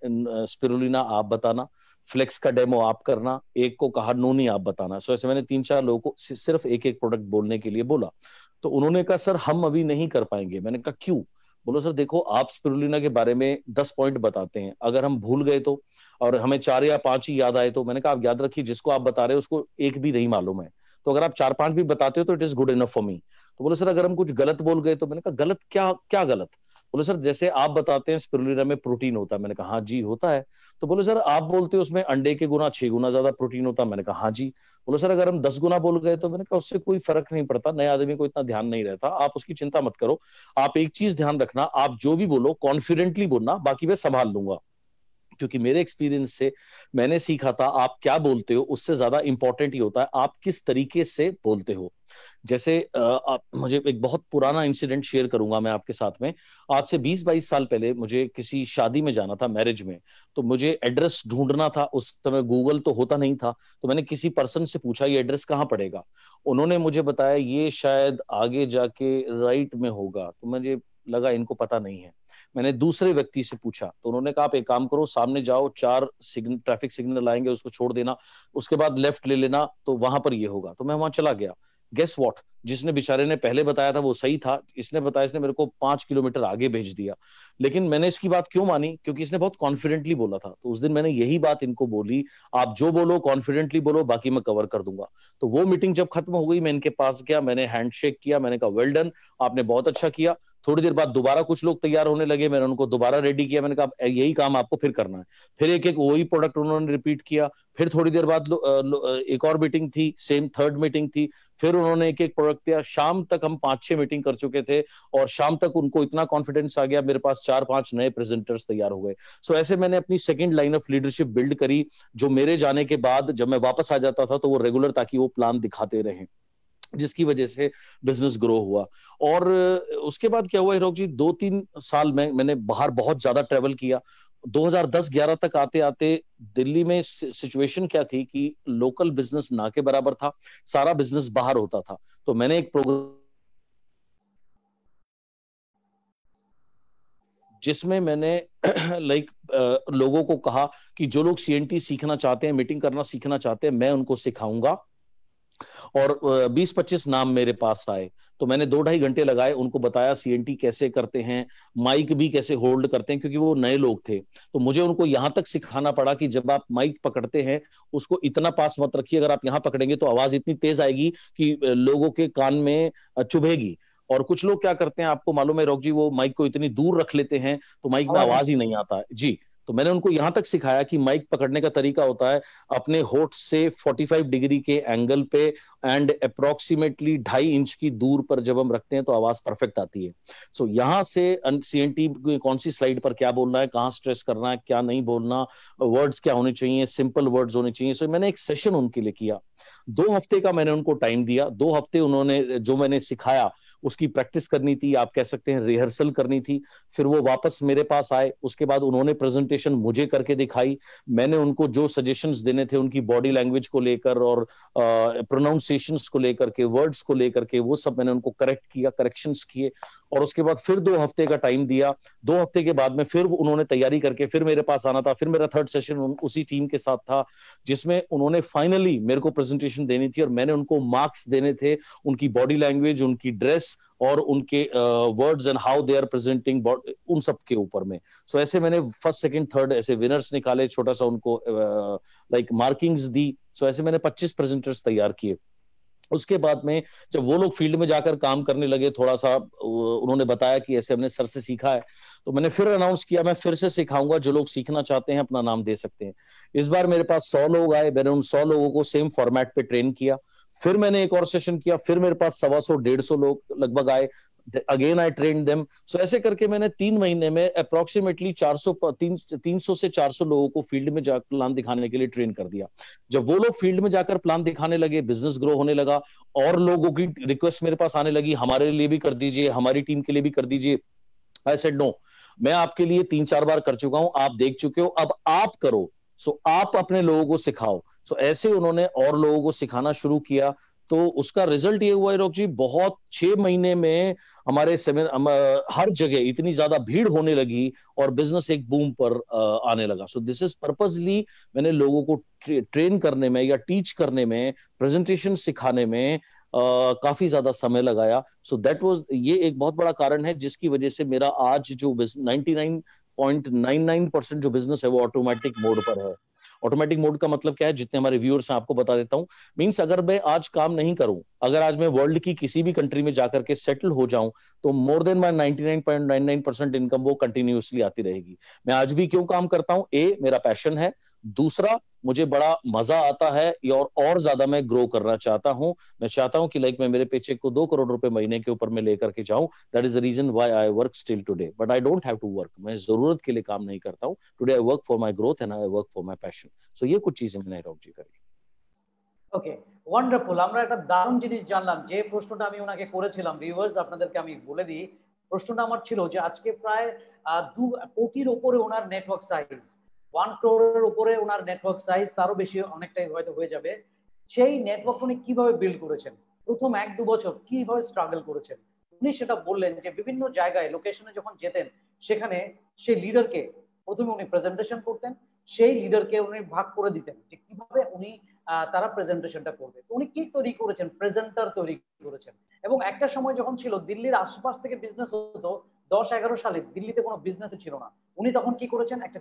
स्पिरुलिना आप बताना, फ्लेक्स का डेमो आप करना, एक को कहा नोनी आप बताना। सो ऐसे मैंने 3-4 लोगों को सिर्फ एक एक प्रोडक्ट बोलने के लिए बोला। तो उन्होंने कहा सर हम अभी नहीं कर पाएंगे। मैंने कहा क्यों? बोलो सर देखो आप स्पिरुलिना के बारे में 10 पॉइंट बताते हैं, अगर हम भूल गए तो, और हमें 4 या 5 ही याद आए तो। मैंने कहा आप याद रखिए जिसको आप बता रहे हो उसको एक भी नहीं मालूम है, तो अगर आप 4-5 भी बताते हो तो it is good enough for me. तो बोले सर अगर हम कुछ गलत बोल गए तो। मैंने कहा गलत क्या, क्या गलत? बोले सर जैसे आप बताते हैं स्पिरुलिना में प्रोटीन होता है। मैंने कहा हाँ जी होता है। तो बोले सर आप बोलते हो उसमें अंडे के गुना 6 गुना ज्यादा प्रोटीन होता है। मैंने कहा हाँ जी। बोले सर अगर हम 10 गुना बोल गए तो। मैंने कहा उससे कोई फर्क नहीं पड़ता, नए आदमी को इतना ध्यान नहीं रहता, आप उसकी चिंता मत करो। आप एक चीज ध्यान रखना, आप जो भी बोलो कॉन्फिडेंटली बोलना, बाकी मैं संभाल लूंगा। क्योंकि मेरे एक्सपीरियंस से मैंने सीखा था आप क्या बोलते हो उससे ज्यादा इंपॉर्टेंट ही होता है आप किस तरीके से बोलते हो। जैसे मुझे एक बहुत पुराना इंसिडेंट शेयर करूंगा मैं आपके साथ में। आज से 20-22 साल पहले मुझे किसी शादी में जाना था, मैरिज में। तो मुझे एड्रेस ढूंढना था, उस समय गूगल तो होता नहीं था। तो मैंने किसी पर्सन से पूछा ये एड्रेस कहाँ पड़ेगा। उन्होंने मुझे बताया ये शायद आगे जाके राइट में होगा। तो मुझे लगा इनको पता नहीं है। मैंने दूसरे व्यक्ति से पूछा तो उन्होंने कहा आप एक काम करो, सामने जाओ, 4 ट्रैफिक सिग्नल आएंगे, उसको छोड़ देना, उसके बाद लेफ्ट ले लेना, तो वहां पर ये होगा। तो मैं वहां चला गया। गेस व्हाट, जिसने बेचारे ने पहले बताया था वो सही था, इसने बताया, इसने मेरे को 5 किलोमीटर आगे भेज दिया। लेकिन मैंने इसकी बात क्यों मानी? क्योंकि इसने बहुत कॉन्फिडेंटली बोला था। तो उस दिन मैंने यही बात इनको बोली, आप जो बोलो कॉन्फिडेंटली बोलो, बाकी मैं कवर कर दूंगा। तो वो मीटिंग जब खत्म हो गई, मैं इनके पास गया, मैंने हैंडशेक किया, मैंने कहा वेल डन, आपने बहुत अच्छा किया। थोड़ी देर बाद दोबारा कुछ लोग तैयार होने लगे, मैंने उनको दोबारा रेडी किया, मैंने कहा यही काम आपको फिर करना है। फिर एक एक वही प्रोडक्ट उन्होंने रिपीट किया। फिर थोड़ी देर बाद एक और मीटिंग थी, सेम थर्ड मीटिंग थी, फिर उन्होंने एक एक प्रोडक्ट दिया। शाम तक हम 5-6 मीटिंग कर चुके थे, और शाम तक उनको इतना कॉन्फिडेंस आ गया, मेरे पास 4-5 नए प्रेजेंटर्स तैयार हो गए। सो ऐसे मैंने अपनी second line of leadership build करी, जो मेरे जाने के बाद जब मैं वापस आ जाता था तो वो रेगुलर, ताकि वो प्लान दिखाते रहे, जिसकी वजह से बिजनेस ग्रो हुआ। और उसके बाद क्या हुआ हीरोक जी, 2-3 साल में मैंने बाहर बहुत ज्यादा ट्रेवल किया। 2010-11 तक आते आते दिल्ली में सिचुएशन क्या थी कि लोकल बिजनेस ना के बराबर था, सारा बिजनेस बाहर होता था। तो मैंने एक प्रोग्राम जिसमें मैंने लाइक लोगों को कहा कि जो लोग सीएनटी सीखना चाहते हैं, मीटिंग करना सीखना चाहते हैं, मैं उनको सिखाऊंगा। और 20-25 नाम मेरे पास आए। तो मैंने 2-2.5 घंटे लगाए, उनको बताया सीएनटी कैसे करते हैं, माइक भी कैसे होल्ड करते हैं, क्योंकि वो नए लोग थे। तो मुझे उनको यहां तक सिखाना पड़ा कि जब आप माइक पकड़ते हैं उसको इतना पास मत रखिए, अगर आप यहां पकड़ेंगे तो आवाज इतनी तेज आएगी कि लोगों के कान में चुभेगी। और कुछ लोग क्या करते हैं आपको मालूम है रोक जी, वो माइक को इतनी दूर रख लेते हैं तो माइक में आवाज ही नहीं आता है जी। तो मैंने उनको यहां तक सिखाया कि माइक पकड़ने का तरीका होता है अपने होठ से 45 डिग्री के एंगल पे एंड अप्रोक्सीमेटली 2.5 इंच की दूर पर जब हम रखते हैं तो आवाज परफेक्ट आती है। सो यहां से सीएनटी कौन सी स्लाइड पर क्या बोलना है, कहां स्ट्रेस करना है, क्या नहीं बोलना, वर्ड्स क्या होने चाहिए, सिंपल वर्ड्स होने चाहिए। सो मैंने एक सेशन उनके लिए किया, 2 हफ्ते का मैंने उनको टाइम दिया। 2 हफ्ते उन्होंने जो मैंने सिखाया उसकी प्रैक्टिस करनी थी, आप कह सकते हैं रिहर्सल करनी थी। फिर वो वापस मेरे पास आए, उसके बाद उन्होंने प्रेजेंटेशन मुझे करके दिखाई। मैंने उनको जो सजेशंस देने थे उनकी बॉडी लैंग्वेज को लेकर और प्रोनाउंसिएशंस को लेकर के, वर्ड्स को लेकर के, वो सब मैंने उनको करेक्ट किया, करेक्शंस किए। और उसके बाद फिर 2 हफ्ते का टाइम दिया। 2 हफ्ते के बाद में फिर उन्होंने तैयारी करके फिर मेरे पास आना था। फिर मेरा थर्ड सेशन उसी टीम के साथ था, जिसमें उन्होंने फाइनली मेरे को प्रेजेंटेशन देनी थी और मैंने उनको मार्क्स देने थे उनकी बॉडी लैंग्वेज, उनकी ड्रेस और उनके words and how they are presenting, उन सब के ऊपर में। सो ऐसे मैंने फर्स्ट सेकंड थर्ड ऐसे विनर्स निकाले, छोटा सा उनको लाइक मार्किंग्स दी। सो ऐसे मैंने 25 प्रेजेंटर्स तैयार किए। उसके बाद में जब वो लोग फील्ड में जाकर काम करने लगे, थोड़ा सा उन्होंने बताया कि ऐसे हमने सर से सीखा है, तो मैंने फिर अनाउंस किया मैं फिर से सिखाऊंगा, जो लोग सीखना चाहते हैं अपना नाम दे सकते हैं। इस बार मेरे पास 100 लोग आए, मैंने उन 100 लोगों को सेम फॉर्मेट पे ट्रेन किया। फिर मैंने एक और सेशन किया, फिर मेरे पास 125-150 लोग लगभग आए, अगेन आई ट्रेन देम। सो ऐसे करके मैंने 3 महीने में अप्रोक्सीमेटली 300 से 400 लोगों को फील्ड में जाकर प्लान दिखाने के लिए ट्रेन कर दिया। जब वो लोग फील्ड में जाकर प्लान दिखाने लगे, बिजनेस ग्रो होने लगा, और लोगों की रिक्वेस्ट मेरे पास आने लगी, हमारे लिए भी कर दीजिए, हमारी टीम के लिए भी कर दीजिए। आई सेड नो, मैं आपके लिए 3-4 बार कर चुका हूं, आप देख चुके हो, अब आप करो। सो आप अपने लोगों को सिखाओ। सो ऐसे उन्होंने और लोगों को सिखाना शुरू किया। तो उसका रिजल्ट ये हुआ हीरोक जी, बहुत 6 महीने में हमारे हर जगह इतनी ज्यादा भीड़ होने लगी और बिजनेस एक बूम पर आने लगा। सो दिस इज पर्पसली मैंने लोगों को ट्रेन करने में या टीच करने में, प्रेजेंटेशन सिखाने में काफी ज्यादा समय लगाया। सो दैट वाज, ये एक बहुत बड़ा कारण है जिसकी वजह से मेरा आज जो 99.99% जो बिजनेस है वो ऑटोमेटिक मोड पर है। ऑटोमेटिक मोड का मतलब क्या है, जितने हमारे व्यूअर्स हैं आपको बता देता हूं। मींस अगर मैं आज काम नहीं करूं, अगर आज मैं वर्ल्ड की किसी भी कंट्री में जाकर के सेटल हो जाऊं, तो मोर देन माई 99.99% इनकम वो कंटिन्यूअसली आती रहेगी। मैं आज भी क्यों काम करता हूं? ए, मेरा पैशन है। दूसरा, मुझे बड़ा मजा आता है और ज्यादा मैं ग्रो करना चाहता हूं। मैं चाहता हूं कि मैं मेरे पेचेक को 2 करोड़ रुपए महीने के ऊपर में लेकर के जाऊं। That is the reason why I work still today, but I don't have to work. मैं जरूरत के लिए काम नहीं करता हूं। Today I work for my growth and I work for my passion. So ये कुछ चीजें मैंने हीरोक जी करी। Okay, wonderful. আমরা একটা দারুণ জিনিস জানলাম। যে প্রশ্নটা আমি ওনাকে করেছিলাম, ভিউয়ার্স আপনাদেরকে আমি বলে দিই, প্রশ্নটা আমার ছিল যে আজকে প্রায় 2 কোটির উপরে ওনার নেটওয়ার্ক সাইজ, 1 crore উপরে ওনার নেটওয়ার্ক সাইজ, তারও বেশি অনেকটাই হয়তো হয়ে যাবে। সেই নেটওয়ার্ক উনি কিভাবে বিল্ড করেছেন, প্রথম 1-2 বছর কিভাবে স্ট্রাগল করেছেন, উনি সেটা বললেন যে বিভিন্ন জায়গায় লোকেশনে যখন যেতেন সেখানে সেই লিডারকে প্রথমে উনি প্রেজেন্টেশন করতেন, সেই লিডারকে উনি ভাগ করে দিতেন যে কিভাবে উনি তারা প্রেজেন্টেশনটা করবে। তো উনি কি তৈরি করেছেন? প্রেজেন্টার তৈরি করেছেন। এবং একটা সময় যখন ছিল দিল্লির আশপাশ থেকে বিজনেস হতো, 10-11 সালে দিল্লিতে কোনো বিজনেসই ছিল না। উনি তখন কি করেছেন? একটা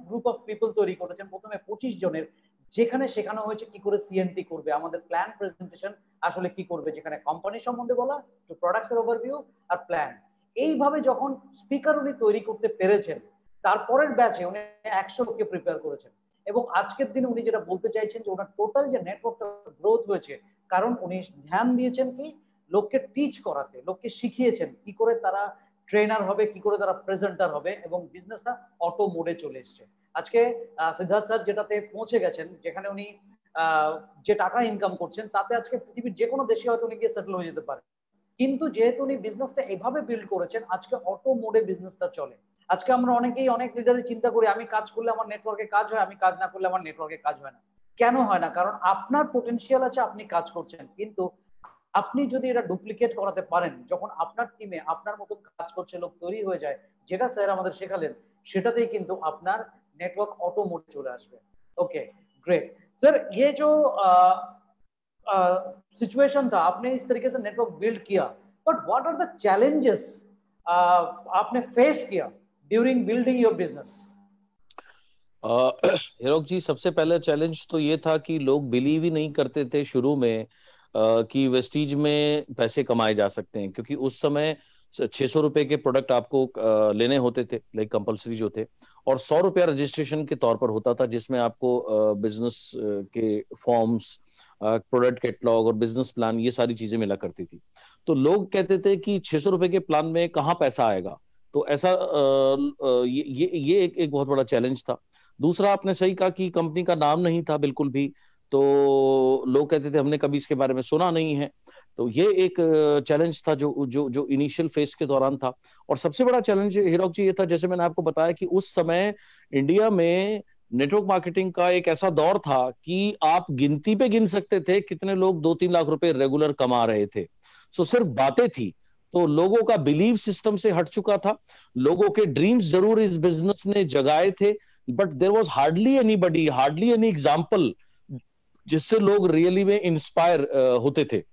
গ্রুপ অফ পিপল তৈরি করেছেন, প্রথমে 25 জনের, যেখানে শেখানো হয়েছে কি করে সিএনটি করবে, আমাদের প্ল্যান প্রেজেন্টেশন আসলে কি করবে, যেখানে কোম্পানি সম্বন্ধে বলা, টু প্রোডাক্টসের ওভারভিউ আর প্ল্যান। এইভাবে যখন স্পিকার উনি তৈরি করতে পেরেছেন, তারপরের ব্যাচে উনি 100 লোককে প্রিপেয়ার করেছেন। এবং আজকের দিনে উনি যেটা বলতে চাইছেন যে ওনার টোটাল যে নেটওয়ার্কটা গ্রোথ হয়েছে, কারণ উনি ধ্যান দিয়েছেন কি লোককে টিচ করাতে, লোককে শিখিয়েছেন কি করে তারা ট্রেনার হবে, কি করে তারা প্রেজেন্টার হবে, এবং বিজনেসটা অটো মোডে চলে এসছে। আজকে সিদ্ধার্থ স্যার যেটাতে পৌঁছে গেছেন, যেখানে উনি যে টাকা ইনকাম করছেন, তাতে আজকে পৃথিবীর যে কোনো দেশে হয়তো উনি গিয়ে সেটেল হয়ে যেতে পারে। কিন্তু যেহেতু উনি বিজনেসটা এভাবে বিল্ড করেছেন, আজকে অটো মোডে বিজনেসটা চলে। আজকে আমরা অনেকেই, অনেক লিডারই চিন্তা করি আমি কাজ করলে আমার নেটওয়ার্কে কাজ হয়, আমি কাজ না করলে আমার নেটওয়ার্কে কাজ হয় না। কেন হয় না? কারণ আপনার পোটেনশিয়াল আছে, আপনি কাজ করছেন, কিন্তু আপনি যদি এটা ডুপ্লিকেট করাতে পারেন, যখন আপনার টিমে আপনার মতন কাজ করছে লোক তৈরি হয়ে যায়, যেটা স্যার আমাদের শেখালেন, সেটাতেই কিন্তু আপনার नेटवर्क ऑटो मोड चले आसবে। Okay, great sir. ये जो सिचुएशन था, आपने इस तरीके से नेटवर्क बिल्ड किया, but what are the challenges आपने फेस किया during building your business? Hirok ji, सबसे पहला चैलेंज तो ये था कि लोग बिलीव ही नहीं करते थे शुरू में कि वेस्टीज में पैसे कमाए जा सकते हैं, क्योंकि उस समय 600 रुपए के प्रोडक्ट आपको लेने होते थे, लाइक कंपलसरी जो थे, और 100 रुपया रजिस्ट्रेशन के तौर पर होता था, जिसमें आपको बिजनेस के फॉर्म्स, प्रोडक्ट कैटलॉग और बिजनेस प्लान, ये सारी चीजें मिला करती थी। तो लोग कहते थे कि 600 रुपए के प्लान में कहाँ पैसा आएगा। तो ऐसा ये एक बहुत बड़ा चैलेंज था। दूसरा, आपने सही कहा कि कंपनी का नाम नहीं था बिल्कुल भी, तो लोग कहते थे हमने कभी इसके बारे में सुना नहीं है। तो ये एक चैलेंज था जो जो जो इनिशियल फेज के दौरान था। और सबसे बड़ा चैलेंज हीरोक जी ये था, जैसे मैंने आपको बताया कि उस समय इंडिया में नेटवर्क मार्केटिंग का एक ऐसा दौर था कि आप गिनती पे गिन सकते थे कितने लोग 2-3 लाख रुपए रेगुलर कमा रहे थे। सो सिर्फ बातें थी, तो लोगों का बिलीव सिस्टम से हट चुका था। लोगों के ड्रीम्स जरूर इस बिजनेस ने जगाए थे, but there was hardly anybody, hardly any example जिससे लोग रियली में इंस्पायर होते थे।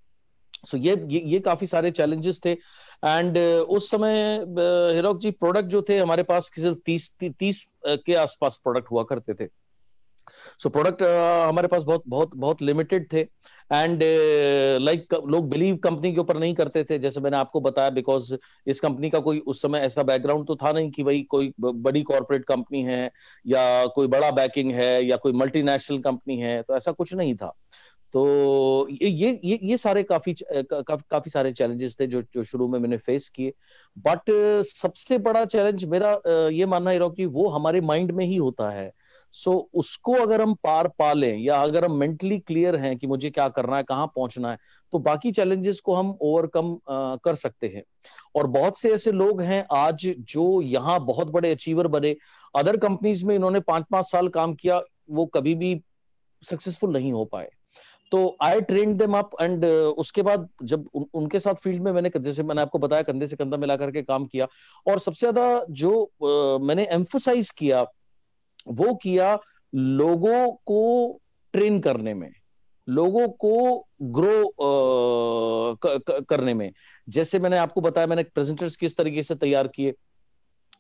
सो ये काफी सारे चैलेंजेस थे। एंड उस समय हीरोक जी प्रोडक्ट जो थे हमारे पास सिर्फ 30 के आसपास प्रोडक्ट हुआ करते थे। सो प्रोडक्ट हमारे पास बहुत बहुत बहुत लिमिटेड थे। एंड लाइक लोग बिलीव कंपनी के ऊपर नहीं करते थे, जैसे मैंने आपको बताया, बिकॉज इस कंपनी का कोई उस समय ऐसा बैकग्राउंड तो था नहीं कि भाई कोई बड़ी कॉर्पोरेट कंपनी है या कोई बड़ा बैकिंग है या कोई मल्टीनेशनल कंपनी है, तो ऐसा कुछ नहीं था। तो ये सारे काफी सारे चैलेंजेस थे जो शुरू में मैंने फेस किए। बट सबसे बड़ा चैलेंज मेरा ये मानना है कि वो हमारे माइंड में ही होता है। सो उसको अगर हम पार पा लें, या अगर हम मेंटली क्लियर हैं कि मुझे क्या करना है, कहाँ पहुंचना है, तो बाकी चैलेंजेस को हम ओवरकम कर सकते हैं। और बहुत से ऐसे लोग हैं आज जो यहाँ बहुत बड़े अचीवर बने, अदर कंपनीज में इन्होंने 5-5 साल काम किया, वो कभी भी सक्सेसफुल नहीं हो पाए। तो आई ट्रेन देम अप एंड उसके बाद जब उनके साथ फील्ड में मैंने, जैसे मैंने आपको बताया, कंधे से कंधा मिला करके काम किया। और सबसे ज्यादा जो मैंने एम्फसाइज किया वो किया लोगों को ट्रेन करने में, लोगों को ग्रो करने में। जैसे मैंने आपको बताया मैंने प्रेजेंटर्स किस तरीके से तैयार किए।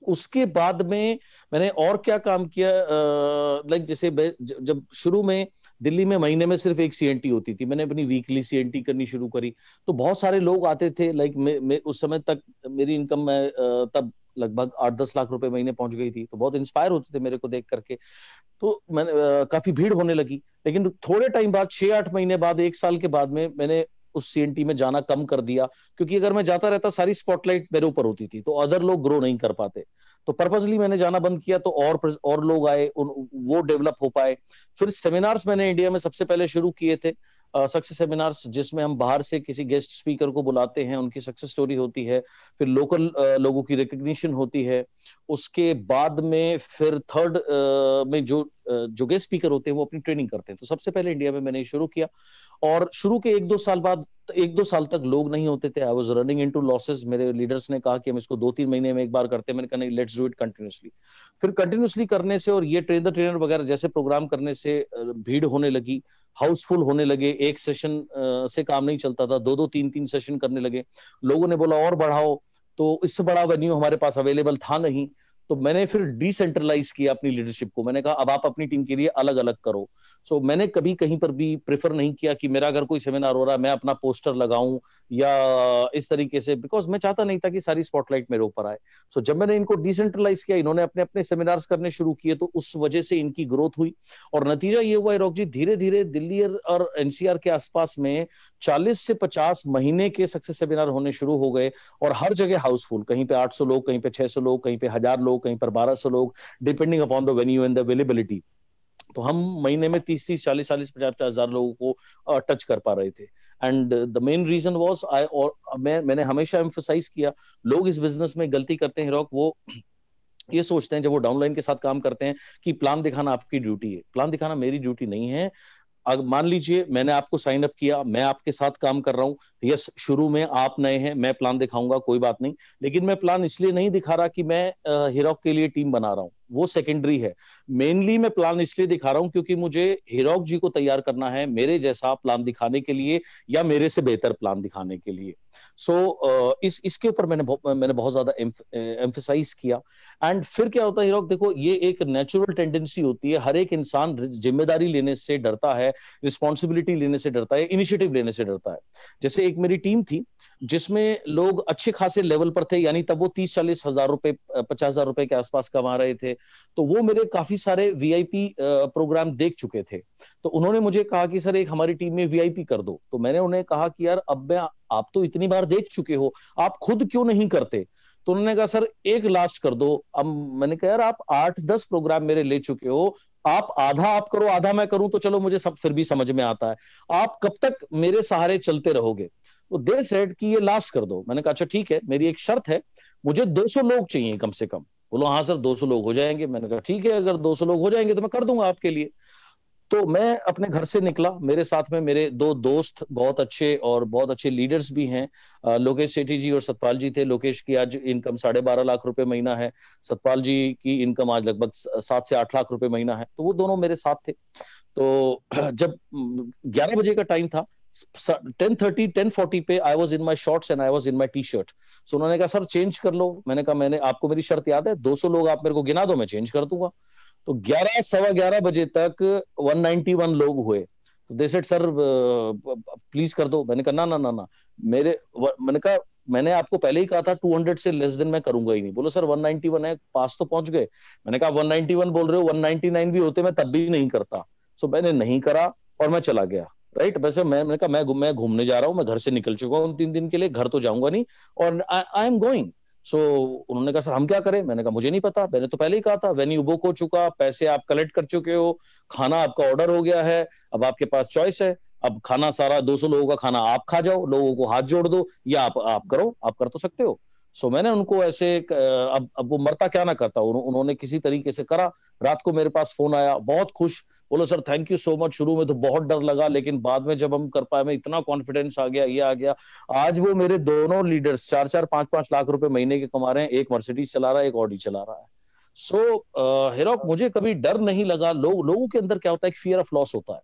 उसके बाद में मैंने और क्या काम किया, लाइक जैसे जब शुरू में दिल्ली में महीने में सिर्फ एक सीएनटी होती थी, मैंने अपनी वीकली सीएनटी करनी शुरू करी। तो बहुत सारे लोग आते थे, लाइक उस समय तक मेरी इनकम में तब लगभग 8-10 लाख रुपए महीने पहुंच गई थी। तो बहुत इंस्पायर होते थे मेरे को देख करके। तो मैंने काफी भीड़ होने लगी। लेकिन थोड़े टाइम बाद, 6-8 महीने बाद, 1 साल के बाद में मैंने उस सीएनटी में जाना कम कर दिया, क्योंकि अगर मैं जाता रहता सारी स्पॉटलाइट मेरे ऊपर होती थी, तो अदर लोग ग्रो नहीं कर पाते। तो पर्पसली मैंने जाना बंद किया, तो और लोग आए, वो डेवलप हो पाए। फिर सेमिनार्स मैंने इंडिया में सबसे पहले शुरू किए थे, सक्सेस सेमिनार्स, जिसमें हम बाहर से किसी गेस्ट स्पीकर को बुलाते हैं, उनकी सक्सेस स्टोरी होती है, फिर लोकल लोगों की रिकग्निशन होती है। उसके बाद में फिर थर्ड में जो गेस्ट स्पीकर होते हैं वो अपनी ट्रेनिंग करते हैं। तो सबसे पहले इंडिया में मैंने शुरू किया, और शुरू के 1-2 साल बाद, 1-2 साल तक लोग नहीं होते थे। I was running into losses. मेरे लीडर्स ने कहा कि हम इसको 2-3 महीने में एक बार करते हैं। मैंने कहा नहीं, लेट्स डू इट कंटिन्यूसली। फिर कंटिन्यूसली करने से और ये ट्रेन द ट्रेनर वगैरह जैसे प्रोग्राम करने से भीड़ होने लगी, हाउसफुल होने लगे। एक सेशन से काम नहीं चलता था, 2-2, 3-3 सेशन करने लगे। लोगों ने बोला और बढ़ाओ, तो इससे बड़ा वेन्यू हमारे पास अवेलेबल था नहीं। तो मैंने फिर डिसेंट्रलाइज किया अपनी लीडरशिप को। मैंने कहा अब आप अपनी टीम के लिए अलग अलग करो। सो मैंने कभी कहीं पर भी प्रेफर नहीं किया कि मेरा अगर कोई सेमिनार हो रहा है मैं अपना पोस्टर लगाऊं या इस तरीके से, बिकॉज मैं चाहता नहीं था कि सारी स्पॉटलाइट मेरे ऊपर आए। सो जब मैंने इनको डिसेंट्रलाइज किया, इन्होंने अपने अपने सेमिनार्स करने शुरू किए, तो उस वजह से इनकी ग्रोथ हुई। और नतीजा ये हुआ हिरोक जी, धीरे धीरे दिल्ली और एनसीआर के आसपास में 40 से 50 महीने के सक्सेस सेमिनार होने शुरू हो गए, और हर जगह हाउसफुल। कहीं पे 800 लोग, कहीं पे 600 लोग, कहीं पे 1000 लोग, कहीं पर 1200 लोग, depending upon the venue and the availability. तो हम महीने में 30-30, 40-40, 50-50 हजार लोगों को टच कर पा रहे थे। And the main reason was मैंने हमेशा एम्फसाइज किया, लोग इस बिजनेस में गलती करते हैं हिरोक, वो ये सोचते हैं जब वो डाउनलाइन के साथ काम करते हैं कि प्लान दिखाना आपकी ड्यूटी है। प्लान दिखाना मेरी ड्यूटी नहीं है। अगर मान लीजिए मैंने आपको साइन अप किया, मैं आपके साथ काम कर रहा हूं, यस शुरू में आप नए हैं, मैं प्लान दिखाऊंगा, कोई बात नहीं। लेकिन मैं प्लान इसलिए नहीं दिखा रहा कि मैं हीरोक के लिए टीम बना रहा हूं, वो सेकेंडरी है। मेनली मैं प्लान इसलिए दिखा रहा हूं क्योंकि मुझे हीरोक जी को तैयार करना है मेरे जैसा प्लान दिखाने के लिए, या मेरे से बेहतर प्लान दिखाने के लिए। सो इसके ऊपर मैंने बहुत ज्यादा एम्फसाइज किया। एंड फिर क्या होता है हीरोक, देखो ये एक नेचुरल टेंडेंसी होती है, हर एक इंसान जिम्मेदारी लेने से डरता है, रिस्पॉन्सिबिलिटी लेने से डरता है, इनिशिएटिव लेने से डरता है। जैसे एक मेरी टीम थी जिसमें लोग अच्छे खासे लेवल पर थे, यानी तब वो 30-40 हजार रुपए, 50 हजार रुपए के आसपास कमा रहे थे। तो वो मेरे काफी सारे वीआईपी प्रोग्राम देख चुके थे। तो उन्होंने मुझे कहा कि सर एक हमारी टीम में वीआईपी कर दो। तो मैंने उन्हें कहा कि यार अब आप तो इतनी बार देख चुके हो, आप खुद क्यों नहीं करते? तो उन्होंने कहा सर एक लास्ट कर दो। अब मैंने कहा यार आप 8-10 प्रोग्राम मेरे ले चुके हो, आप आधा आप करो आधा मैं करूं तो चलो मुझे सब फिर भी समझ में आता है, आप कब तक मेरे सहारे चलते रहोगे? तो दे सेड कि ये लास्ट कर दो। मैंने कहा अच्छा ठीक है, मेरी एक शर्त है, मुझे 200 लोग चाहिए कम से कम। बोलो हाँ सर 200 लोग हो जाएंगे। मैंने कहा ठीक है, अगर 200 लोग हो जाएंगे तो मैं कर दूंगा आपके लिए। तो मैं अपने घर से निकला, मेरे साथ में मेरे 2 दोस्त बहुत अच्छे और बहुत अच्छे लीडर्स भी हैं, लोकेश सेठी जी और सतपाल जी थे। लोकेश की आज इनकम 12.5 लाख रुपए महीना है, सतपाल जी की इनकम आज लगभग 7 से 8 लाख रुपए महीना है। तो वो दोनों मेरे साथ थे। तो जब 11 बजे का टाइम था, 10:30 10:40 पे I was in my shorts and I was in my T shirt. So उन्होंने कहा सर चेंज कर लो। मैंने कहा मैंने आपको मेरी शर्त याद है, 200 लोग आप मेरे को गिना दो, मैं चेंज कर दूंगा। तो 11 11:15 बजे तक 191 लोग हुए। तो दे सेड सर प्लीज कर दो। मैंने कहा ना ना ना ना, मैंने कहा मैंने आपको पहले ही कहा था 200 से लेस देन मैं करूंगा ही नहीं। बोलो सर 191 है, पास तो पहुंच गए। मैंने कहा 191 बोल रहे हो, 199 भी होते मैं तब भी नहीं करता। सो मैंने नहीं करा और मैं चला गया। राइट वैसे मैंने कहा मैं घूमने जा रहा हूँ, मैं घर से निकल चुका हूँ 3 दिन के लिए, घर तो जाऊंगा नहीं, और आई एम गोइंग। सो उन्होंने कहा सर हम क्या करें? मैंने कहा मुझे नहीं पता, मैंने तो पहले ही कहा था, वेन्यू बुक हो चुका, पैसे आप कलेक्ट कर चुके हो, खाना आपका ऑर्डर हो गया है, अब आपके पास चॉइस है। अब खाना सारा 200 लोगों का खाना आप खा जाओ, लोगों को हाथ जोड़ दो, या आप करो, आप कर तो सकते हो। सो मैंने उनको ऐसे अब वो मरता क्या ना करता, उन्होंने किसी तरीके से करा। रात को मेरे पास फोन आया, बहुत खुश, बोलो sir thank you so much, शुरू में तो बहुत डर लगा लेकिन बाद में जब हम कर पाए में इतना कॉन्फिडेंस आ गया, ये आ गया। आज वो मेरे दोनों लीडर्स 4-4 5-5 लाख रुपए महीने के कमा रहे हैं, एक मर्सिडीज चला रहा है, एक ऑडी चला रहा है। सो हिरोक मुझे कभी डर नहीं लगा। लोगों के अंदर क्या होता है, फियर ऑफ लॉस होता है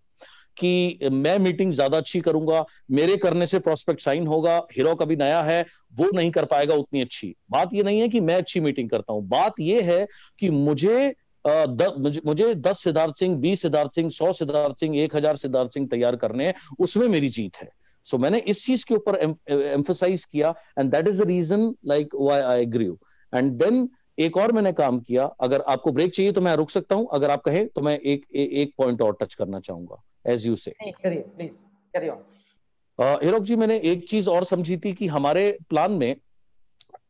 कि मैं मीटिंग ज्यादा अच्छी करूंगा, मेरे करने से प्रोस्पेक्ट साइन होगा, हीरो कभी नया है वो नहीं कर पाएगा उतनी अच्छी। बात ये नहीं है कि मैं अच्छी मीटिंग करता हूं, बात ये है कि मुझे 10 सिद्धार्थ सिंह, 20 सिद्धार्थ सिंह, 100 सिद्धार्थ सिंह, 1000 सिद्धार्थ सिंह तैयार करने हैं, उसमें मेरी जीत है। सो मैंने इस चीज के ऊपर एम्फसाइज किया and that is the reason like why I grew. And then एक और मैंने काम किया, अगर आपको ब्रेक चाहिए तो मैं रुक सकता हूं, अगर आप कहें तो मैं एक पॉइंट और टच करना चाहूंगा एज यू से। करिए प्लीज, कैरी ऑन। हीरोक जी मैंने एक चीज और समझी थी कि हमारे प्लान में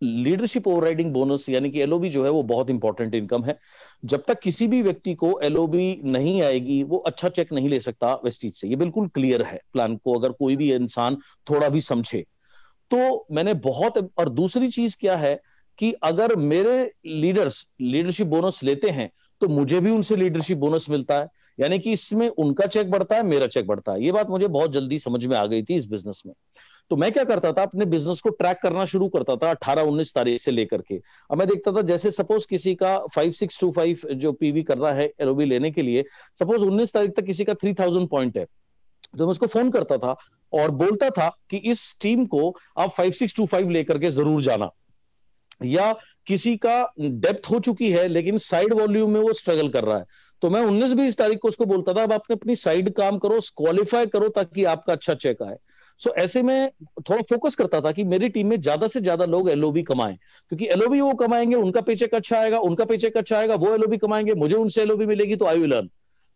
लीडरशिप ओवरराइडिंग बोनस यानी कि एलओबी जो है वो बहुत इंपॉर्टेंट इनकम है। जब तक किसी भी व्यक्ति को एलओबी नहीं आएगी वो अच्छा चेक नहीं ले सकता वेस्टीज से, ये बिल्कुल क्लियर है प्लान को, अगर कोई भी इंसान थोड़ा भी समझे तो। मैंने बहुत, और दूसरी चीज क्या है कि अगर मेरे लीडर्स लीडरशिप बोनस लेते हैं तो मुझे भी उनसे लीडरशिप बोनस मिलता है, यानी कि इसमें उनका चेक बढ़ता है, मेरा चेक बढ़ता है। ये बात मुझे बहुत जल्दी समझ में आ गई थी इस बिजनेस में। तो मैं क्या करता था, अपने बिजनेस को ट्रैक करना शुरू करता था 18-19 तारीख से लेकर के। अब मैं देखता था जैसे सपोज किसी का 5625 जो पीवी कर रहा है एलओबी लेने के लिए, सपोज 19 तारीख तक किसी का 3000 पॉइंट है, तो मैं उसको फोन करता था और बोलता था कि इस टीम को आप 5625 लेकर के जरूर जाना। या किसी का डेप्थ हो चुकी है लेकिन साइड वॉल्यूम में वो स्ट्रगल कर रहा है, तो मैं 19-20 तारीख को उसको बोलता था अब आपने अपनी साइड काम करो, क्वालिफाई करो ताकि आपका अच्छा चेक आए। सो ऐसे में थोड़ा फोकस करता था कि मेरी टीम में ज्यादा से ज्यादा लोग एलओबी कमाएं, क्योंकि एलओबी वो कमाएंगे उनका पेचेक अच्छा आएगा, उनका पेचेक अच्छा आएगा, वो एलओबी कमाएंगे, मुझे उनसे एलओबी मिलेगी तो आई विल अर्न।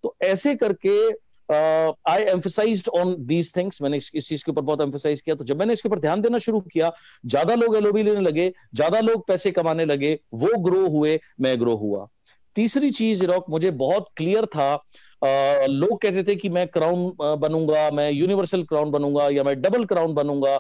तो ऐसे करके आई एम्फसाइज्ड ऑन दीज थिंग्स, मैंने इस चीज के ऊपर बहुत एम्फसाइज किया। तो जब मैंने इसके ऊपर ध्यान देना शुरू किया, ज्यादा लोग एलओबी लेने लगे, ज्यादा लोग पैसे कमाने लगे, वो ग्रो हुए, मैं ग्रो हुआ। तीसरी चीज रॉक मुझे बहुत क्लियर था, लोग कहते थे कि मैं क्राउन बनूंगा, मैं यूनिवर्सल क्राउन बनूंगा या मैं डबल क्राउन बनूंगा।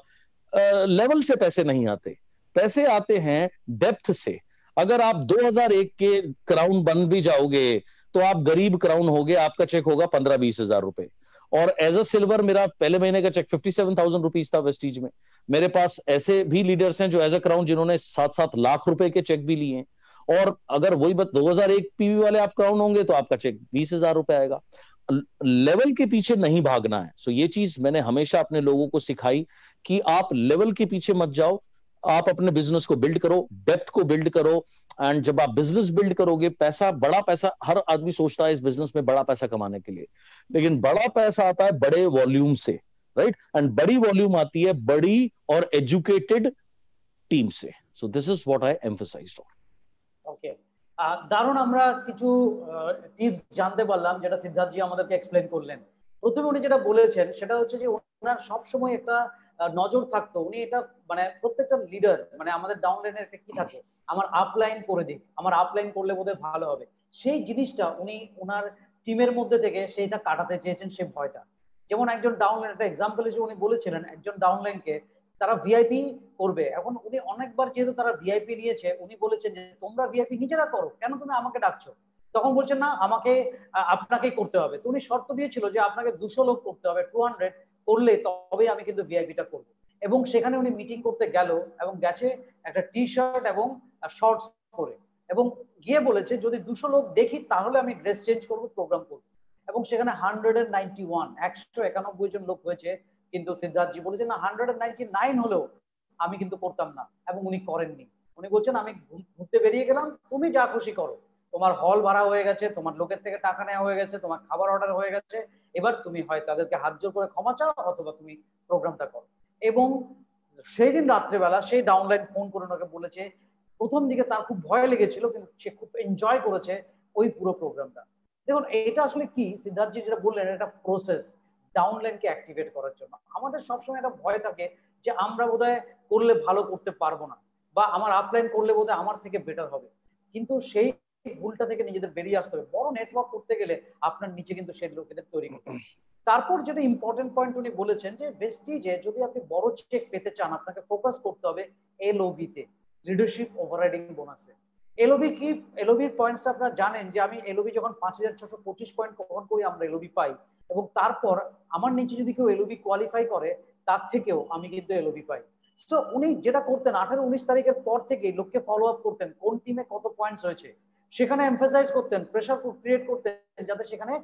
लेवल से पैसे नहीं आते, पैसे आते हैं डेप्थ से। अगर आप 2001 के क्राउन बन भी जाओगे तो आप गरीब क्राउन होगे, आपका चेक होगा 15-20 हजार रुपए। और एज अ सिल्वर मेरा पहले महीने का चेक 57,000 रुपीज था वेस्टीज में। मेरे पास ऐसे भी लीडर्स हैं जो एज अ क्राउन जिन्होंने 7-7 लाख रुपए के चेक भी लिए हैं। और अगर वही बात 2001 पीवी वाले आप क्राउन होंगे तो आपका चेक 20,000 रुपए आएगा। लेवल के पीछे नहीं भागना है। सो ये चीज मैंने हमेशा अपने लोगों को सिखाई कि आप लेवल के पीछे मत जाओ, आप अपने बिजनेस को बिल्ड करो, डेप्थ को बिल्ड करो। एंड जब आप बिजनेस बिल्ड करोगे, पैसा, बड़ा पैसा, हर आदमी सोचता है इस बिजनेस में बड़ा पैसा कमाने के लिए, लेकिन बड़ा पैसा आता है बड़े वॉल्यूम से, राइट? एंड बड़ी वॉल्यूम आती है बड़ी और एजुकेटेड टीम से। So this is what I emphasized on. Okay, দারুণ। আমরা কিছু টিপস জানতে পারলাম যেটা সিদ্ধার্থ জি আমাদেরকে এক্সপ্লেন করলেন। প্রথমে উনি যেটা বলেছেন সেটা হচ্ছে যে ওনার সবসময় একটা নজর থাকতো, উনি এটা মানে প্রত্যেকটা লিডার মানে আমাদের ডাউনলাইনের একটা কি থাকে, আমার আপলাইন করে দিক, আমার আপলাইন করলে বোধহয় ভালো হবে, সেই জিনিসটা উনি ওনার টিমের মধ্যে থেকে সেইটা কাটাতে চেয়েছেন, সেই ভয়টা। যেমন একজন ডাউনলাইন, একটা এক্সাম্পল হিসেবে উনি বলেছিলেন একজন ডাউনলাইনকে তারা ভিআইপি করবে। এখন উনি অনেকবার যেহেতু তারা ভিআইপি নিয়েছে, উনি বলেছেন যে তোমরা ভিআইপি নিজেরা করো, কেন তুমি আমাকে ডাকছো? তখন বলছেন না আমাকে আপনাকেই করতে হবে। তো উনি শর্ত দিয়েছিল যে আপনাকে 200 লোক করতে হবে, 200 করলে তবেই আমি কিন্তু ভিআইপিটা করবো। এবং সেখানে উনি মিটিং করতে গেল এবং গেছে একটা টি শার্ট এবং শর্টস পরে, এবং গিয়ে বলেছে যদি 200 লোক দেখি তাহলে আমি ড্রেস চেঞ্জ করবো, প্রোগ্রাম করবো। এবং সেখানে 191 জন লোক হয়েছে, কিন্তু সিদ্ধার্থজি বলেছেন না 199 হলেও আমি কিন্তু করতাম না, এবং উনি করেননি। উনি বলছেন আমি ঘুরতে বেরিয়ে গেলাম, তুমি যা খুশি করো, তোমার হল ভাড়া হয়ে গেছে, তোমার লোকের থেকে টাকা নেওয়া হয়ে গেছে, তোমার খাবার অর্ডার হয়ে গেছে, এবার তুমি হয় তাদেরকে হাত জোর করে ক্ষমা চাও অথবা তুমি প্রোগ্রামটা করো। এবং সেই দিন রাত্রেবেলা সেই ডাউনলাইন ফোন করে ওনাকে বলেছে, প্রথম দিকে তার খুব ভয় লেগেছিল কিন্তু সে খুব এনজয় করেছে ওই পুরো প্রোগ্রামটা। দেখুন এটা আসলে কি সিদ্ধার্থজি যেটা বললেন, এটা প্রসেস ডাউনলাইনকে অ্যাক্টিভেট করার জন্য। আমাদের সবসময় একটা ভয় থাকে যে আমরা বোধহয় করলে ভালো করতে পারবো না, বা আমার আপলাইন করলে বোধহয় আমার থেকে বেটার হবে। কিন্তু সেই ভুলটা থেকে নিজেদের বেরিয়ে আসতে হবে। বড় নেটওয়ার্ক করতে গেলে আপনার নিচে কিন্তু সেই লোকেদের তৈরি করতে হবে। তারপর যেটা ইম্পর্টেন্ট পয়েন্ট উনি বলেছেন যে ভেস্টিজে যদি আপনি বড় চেক পেতে চান আপনাকে ফোকাস করতে হবে এলওবি তে, লিডারশিপ ওভাররাইডিং বোনাসে। এলওবি পয়েন্টস আপনারা জানেন যে আমি এলওবি যখন 5625 পয়েন্ট কখন করি আমরা এলওবি পাই, এবং তারপর আমার নিচে যদি কেউ এলওবি কোয়ালিফাই করে তার থেকেও আমি কিন্তু এলওবি পাই। সো উনি যেটা করতেন 18-19 তারিখের পর থেকে লোককে ফলো আপ করতেন কোন টিমে কত পয়েন্টস হয়েছে, সেখানে এমফাসাইজ করতেন, প্রেশার ক্রিয়েট করতেন যাতে সেখানে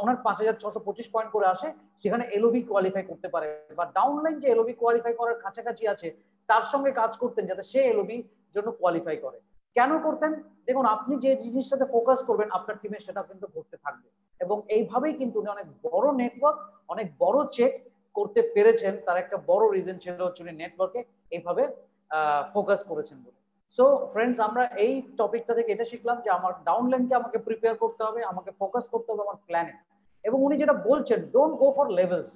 ওনার 5625 পয়েন্ট করে আসে, সেখানে এলওবি কোয়ালিফাই করতে পারে, বা ডাউনলাইন যে এলওবি কোয়ালিফাই করার কাছাকাছি আছে তার সঙ্গে কাজ করতেন যাতে সে এলওবি জন্য কোয়ালিফাই করে। কেন করতেন? দেখুন, আপনি যে জিনিসটাতে ফোকাস করবেন আপনার টিমে সেটা কিন্তু ঘটতে থাকবে, এবং এইভাবেই কিন্তু উনি অনেক বড় নেটওয়ার্ক, অনেক বড় চেক করতে পেরেছেন। তার একটা বড় রিজন ছিল হচ্ছে উনি নেটওয়ার্কে এইভাবে ফোকাস করেছেন বলে। সো ফ্রেন্ডস, আমরা এই টপিকটা থেকে এটা শিখলাম যে আমার ডাউনলাইনকে আমাকে প্রিপেয়ার করতে হবে, আমাকে ফোকাস করতে হবে আমার প্ল্যানে। এবং উনি যেটা বলছেন, ডোন্ট গো ফর লেভেলস।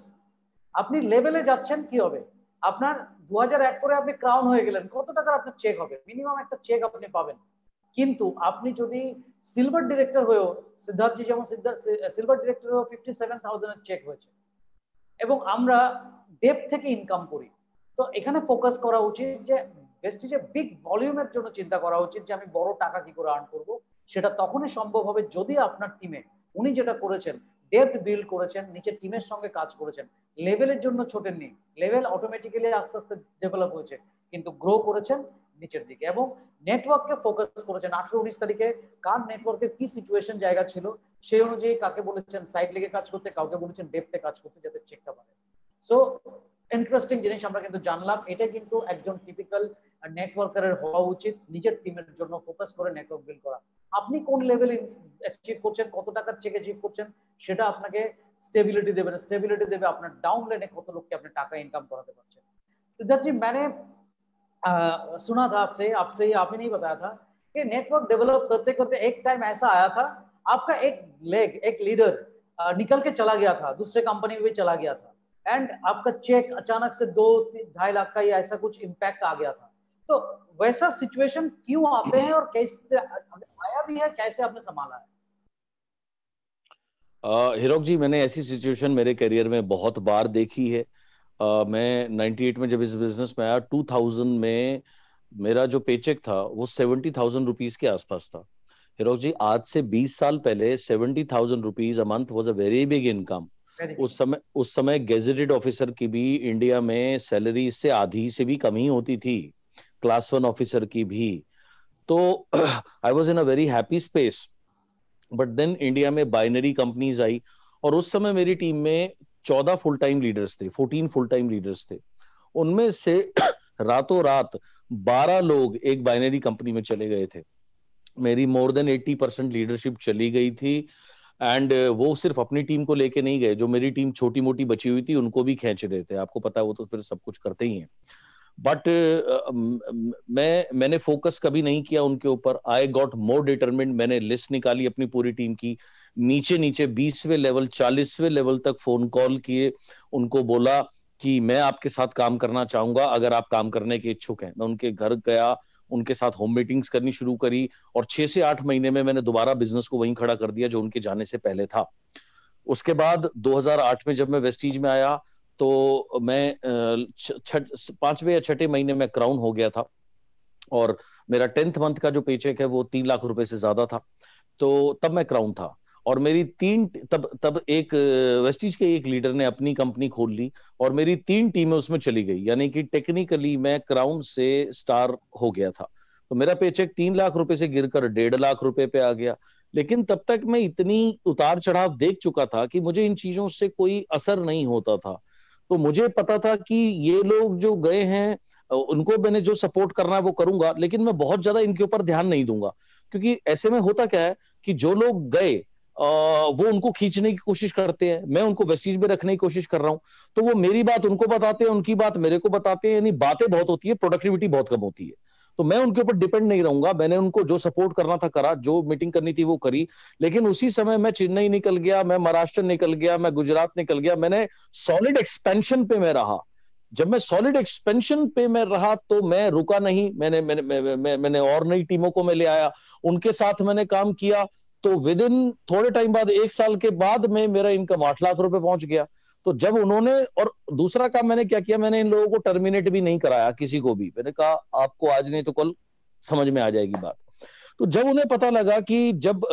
আপনি লেভেলে যাচ্ছেন কি হবে, আপনার 2001 করে আপনি ক্রাউন হয়ে গেলেন, কত টাকার আপনার চেক হবে? মিনিমাম একটা চেক আপনি পাবেন। কিন্তু আপনি যদি সিলভার ডিরেক্টর হয়েও, সিদ্ধার্থজি যেমন সিলভার ডিরেক্টর হয়েও 57,000 এর চেক হয়েছে, এবং আমরা ডেপ থেকে ইনকাম করি। তো এখানে ফোকাস করা উচিত যে ভেস্টিজে বিগ ভলিউমের জন্য চিন্তা করা উচিত যে আমি বড় টাকা কি করে আর্ন করব। সেটা তখনই সম্ভব হবে যদি আপনার টিমে উনি যেটা করেছেন, ডেপথ বিল্ড করেছেন, নিচের টিমের সঙ্গে কাজ করেছেন, লেভেলের জন্য ছোটেননি, লেভেল অটোমেটিক্যালি আস্তে আস্তে ডেভেলপ হয়েছে, কিন্তু গ্রো করেছেন নিচের দিকে, এবং নেটওয়ার্ককে ফোকাস করেছেন। 18-19 তারিখে কার নেটওয়ার্কের কি সিচুয়েশন জায়গা ছিল সেই অনুযায়ী কাকে বলেছেন সাইড লেগে কাজ করতে, কাউকে বলেছেন ডেপথে কাজ করতে, যাতে চেকটা বাড়ে। সো ইন্টারেস্টিং জিনিস আমরা কিন্তু জানলাম। এটা কিন্তু একজন টিপিক্যাল নেটওয়ার্কারের হওয়া উচিত, নিজের টিমের জন্য ফোকাস করে নেটওয়ার্ক বিল্ড করা। আপনি কোন লেভেলে অ্যাচিভ করছেন, কত টাকার চেক অ্যাচিভ করছেন, সেটা আপনাকে স্টেবিলিটি দেবে না, স্টেবিলিটি দেবে আপনার डाउन लाइन কত লোককে আপনি টাকা ইনকাম कराते পারছেন। सिद्धार्थ जी, मैंने सुना था आपसे आपसे ही आप ही नहीं बताया था कि नेटवर्क डेवलप करते करते एक टाइम ऐसा आया था आपका एक लेग, एक लीडर निकल के चला गया था, दूसरे कंपनी में भी चला गया था, एंड आपका चेक अचानक से 2-2.5 लाख का या ऐसा कुछ इम्पैक्ट आ गया था। तो वैसा सिचुएशन क्यों आते हैं और कैसे आया भी है, कैसे आपने संभाला है? हीरोक जी, मैंने ऐसी सिचुएशन मेरे करियर में बहुत बार देखी है। मैं 98 में जब इस बिजनेस में आया, 2000 में मेरा जो पेचेक था वो 70,000 रुपीज के आसपास था। हीरोक जी, आज से 20 साल पहले 70,000 rupees a month was a very big income. उस समय गेजेटेड ऑफिसर की भी इंडिया में सैलरी इससे आधी से भी कम ही होती थी, क्लास 1 ऑफिसर की भी। तो I was in a very happy space. But then India में बाइनरी कंपनीज आई, और उस समय मेरी टीम में 14 फुल टाइम लीडर्स थे, 14 फुल टाइम लीडर्स थे। उनमें से रातों रात 12 लोग एक बाइनरी कंपनी में चले गए थे। मेरी मोर देन 80% लीडरशिप चली गई थी, एंड वो सिर्फ अपनी टीम को लेके नहीं गए, जो मेरी टीम छोटी मोटी बची हुई थी उनको भी खींच रहे थे। आपको पता है वो तो फिर सब कुछ करते ही हैं। बट मैंने फोकस कभी नहीं किया उनके ऊपर। I got more determined. मैंने लिस्ट निकाली अपनी पूरी टीम की, नीचे नीचे 20वें लेवल 40वें लेवल तक फोन कॉल किए, उनको बोला कि मैं आपके साथ काम करना चाहूंगा, अगर आप काम करने के इच्छुक हैं। मैं उनके घर गया, उनके साथ होम मीटिंग्स करनी शुरू करी, और 6 से 8 महीने में मैंने दोबारा बिजनेस को वहीं खड़ा कर दिया जो उनके जाने से पहले था। उसके बाद 2008 में जब मैं वेस्टीज में आया तो मैं 5वें या 6ठे महीने में क्राउन हो गया था, और मेरा 10th मंथ का जो पेचेक है वो 3 लाख रुपए से ज्यादा था। तो तब मैं क्राउन था, और मेरी तब एक वेस्टीज के एक लीडर ने अपनी कंपनी खोल ली, और मेरी 3 टीमें उसमें चली गई, यानी कि टेक्निकली मैं क्राउन से स्टार हो गया था। तो मेरा पेचेक 3 लाख रुपए से गिरकर 1.5 लाख रुपए पे आ गया। लेकिन तब तक मैं इतनी उतार चढ़ाव देख चुका था कि मुझे इन चीजों से कोई असर नहीं होता था। तो मुझे पता था कि ये लोग जो गए हैं उनको मैंने जो सपोर्ट करना है वो करूंगा, लेकिन मैं बहुत ज्यादा इनके ऊपर ध्यान नहीं दूंगा, क्योंकि ऐसे में होता क्या है कि जो लोग गए वो उनको खींचने की कोशिश करते हैं, मैं उनको वेस्टीज में रखने की कोशिश कर रहा हूं, तो वो मेरी बात उनको बताते हैं, उनकी बात मेरे को बताते हैं, यानी बातें बहुत होती है, प्रोडक्टिविटी बहुत कम होती है। तो मैं उनके ऊपर डिपेंड नहीं रहूंगा। मैंने उनको जो सपोर्ट करना था करा, जो मीटिंग करनी थी वो करी, लेकिन उसी समय मैं चेन्नई निकल गया, मैं महाराष्ट्र निकल गया, मैं गुजरात निकल गया। मैंने सॉलिड एक्सपेंशन पे मैं रहा। जब मैं सॉलिड एक्सपेंशन पे मैं रहा तो मैं रुका नहीं, मैंने और नई टीमों को मैं ले आया, उनके साथ मैंने काम किया। तो विद इन थोड़े टाइम बाद, 1 साल के बाद में मेरा इनकम 8 लाख रुपए पहुंच गया। तो जब उन्होंने, और दूसरा काम मैंने क्या किया, मैंने इन लोगों को टर्मिनेट भी नहीं कराया किसी को भी। मैंने कहा आपको आज नहीं तो कल समझ में आ जाएगी बात। तो जब उन्हें पता लगा कि जब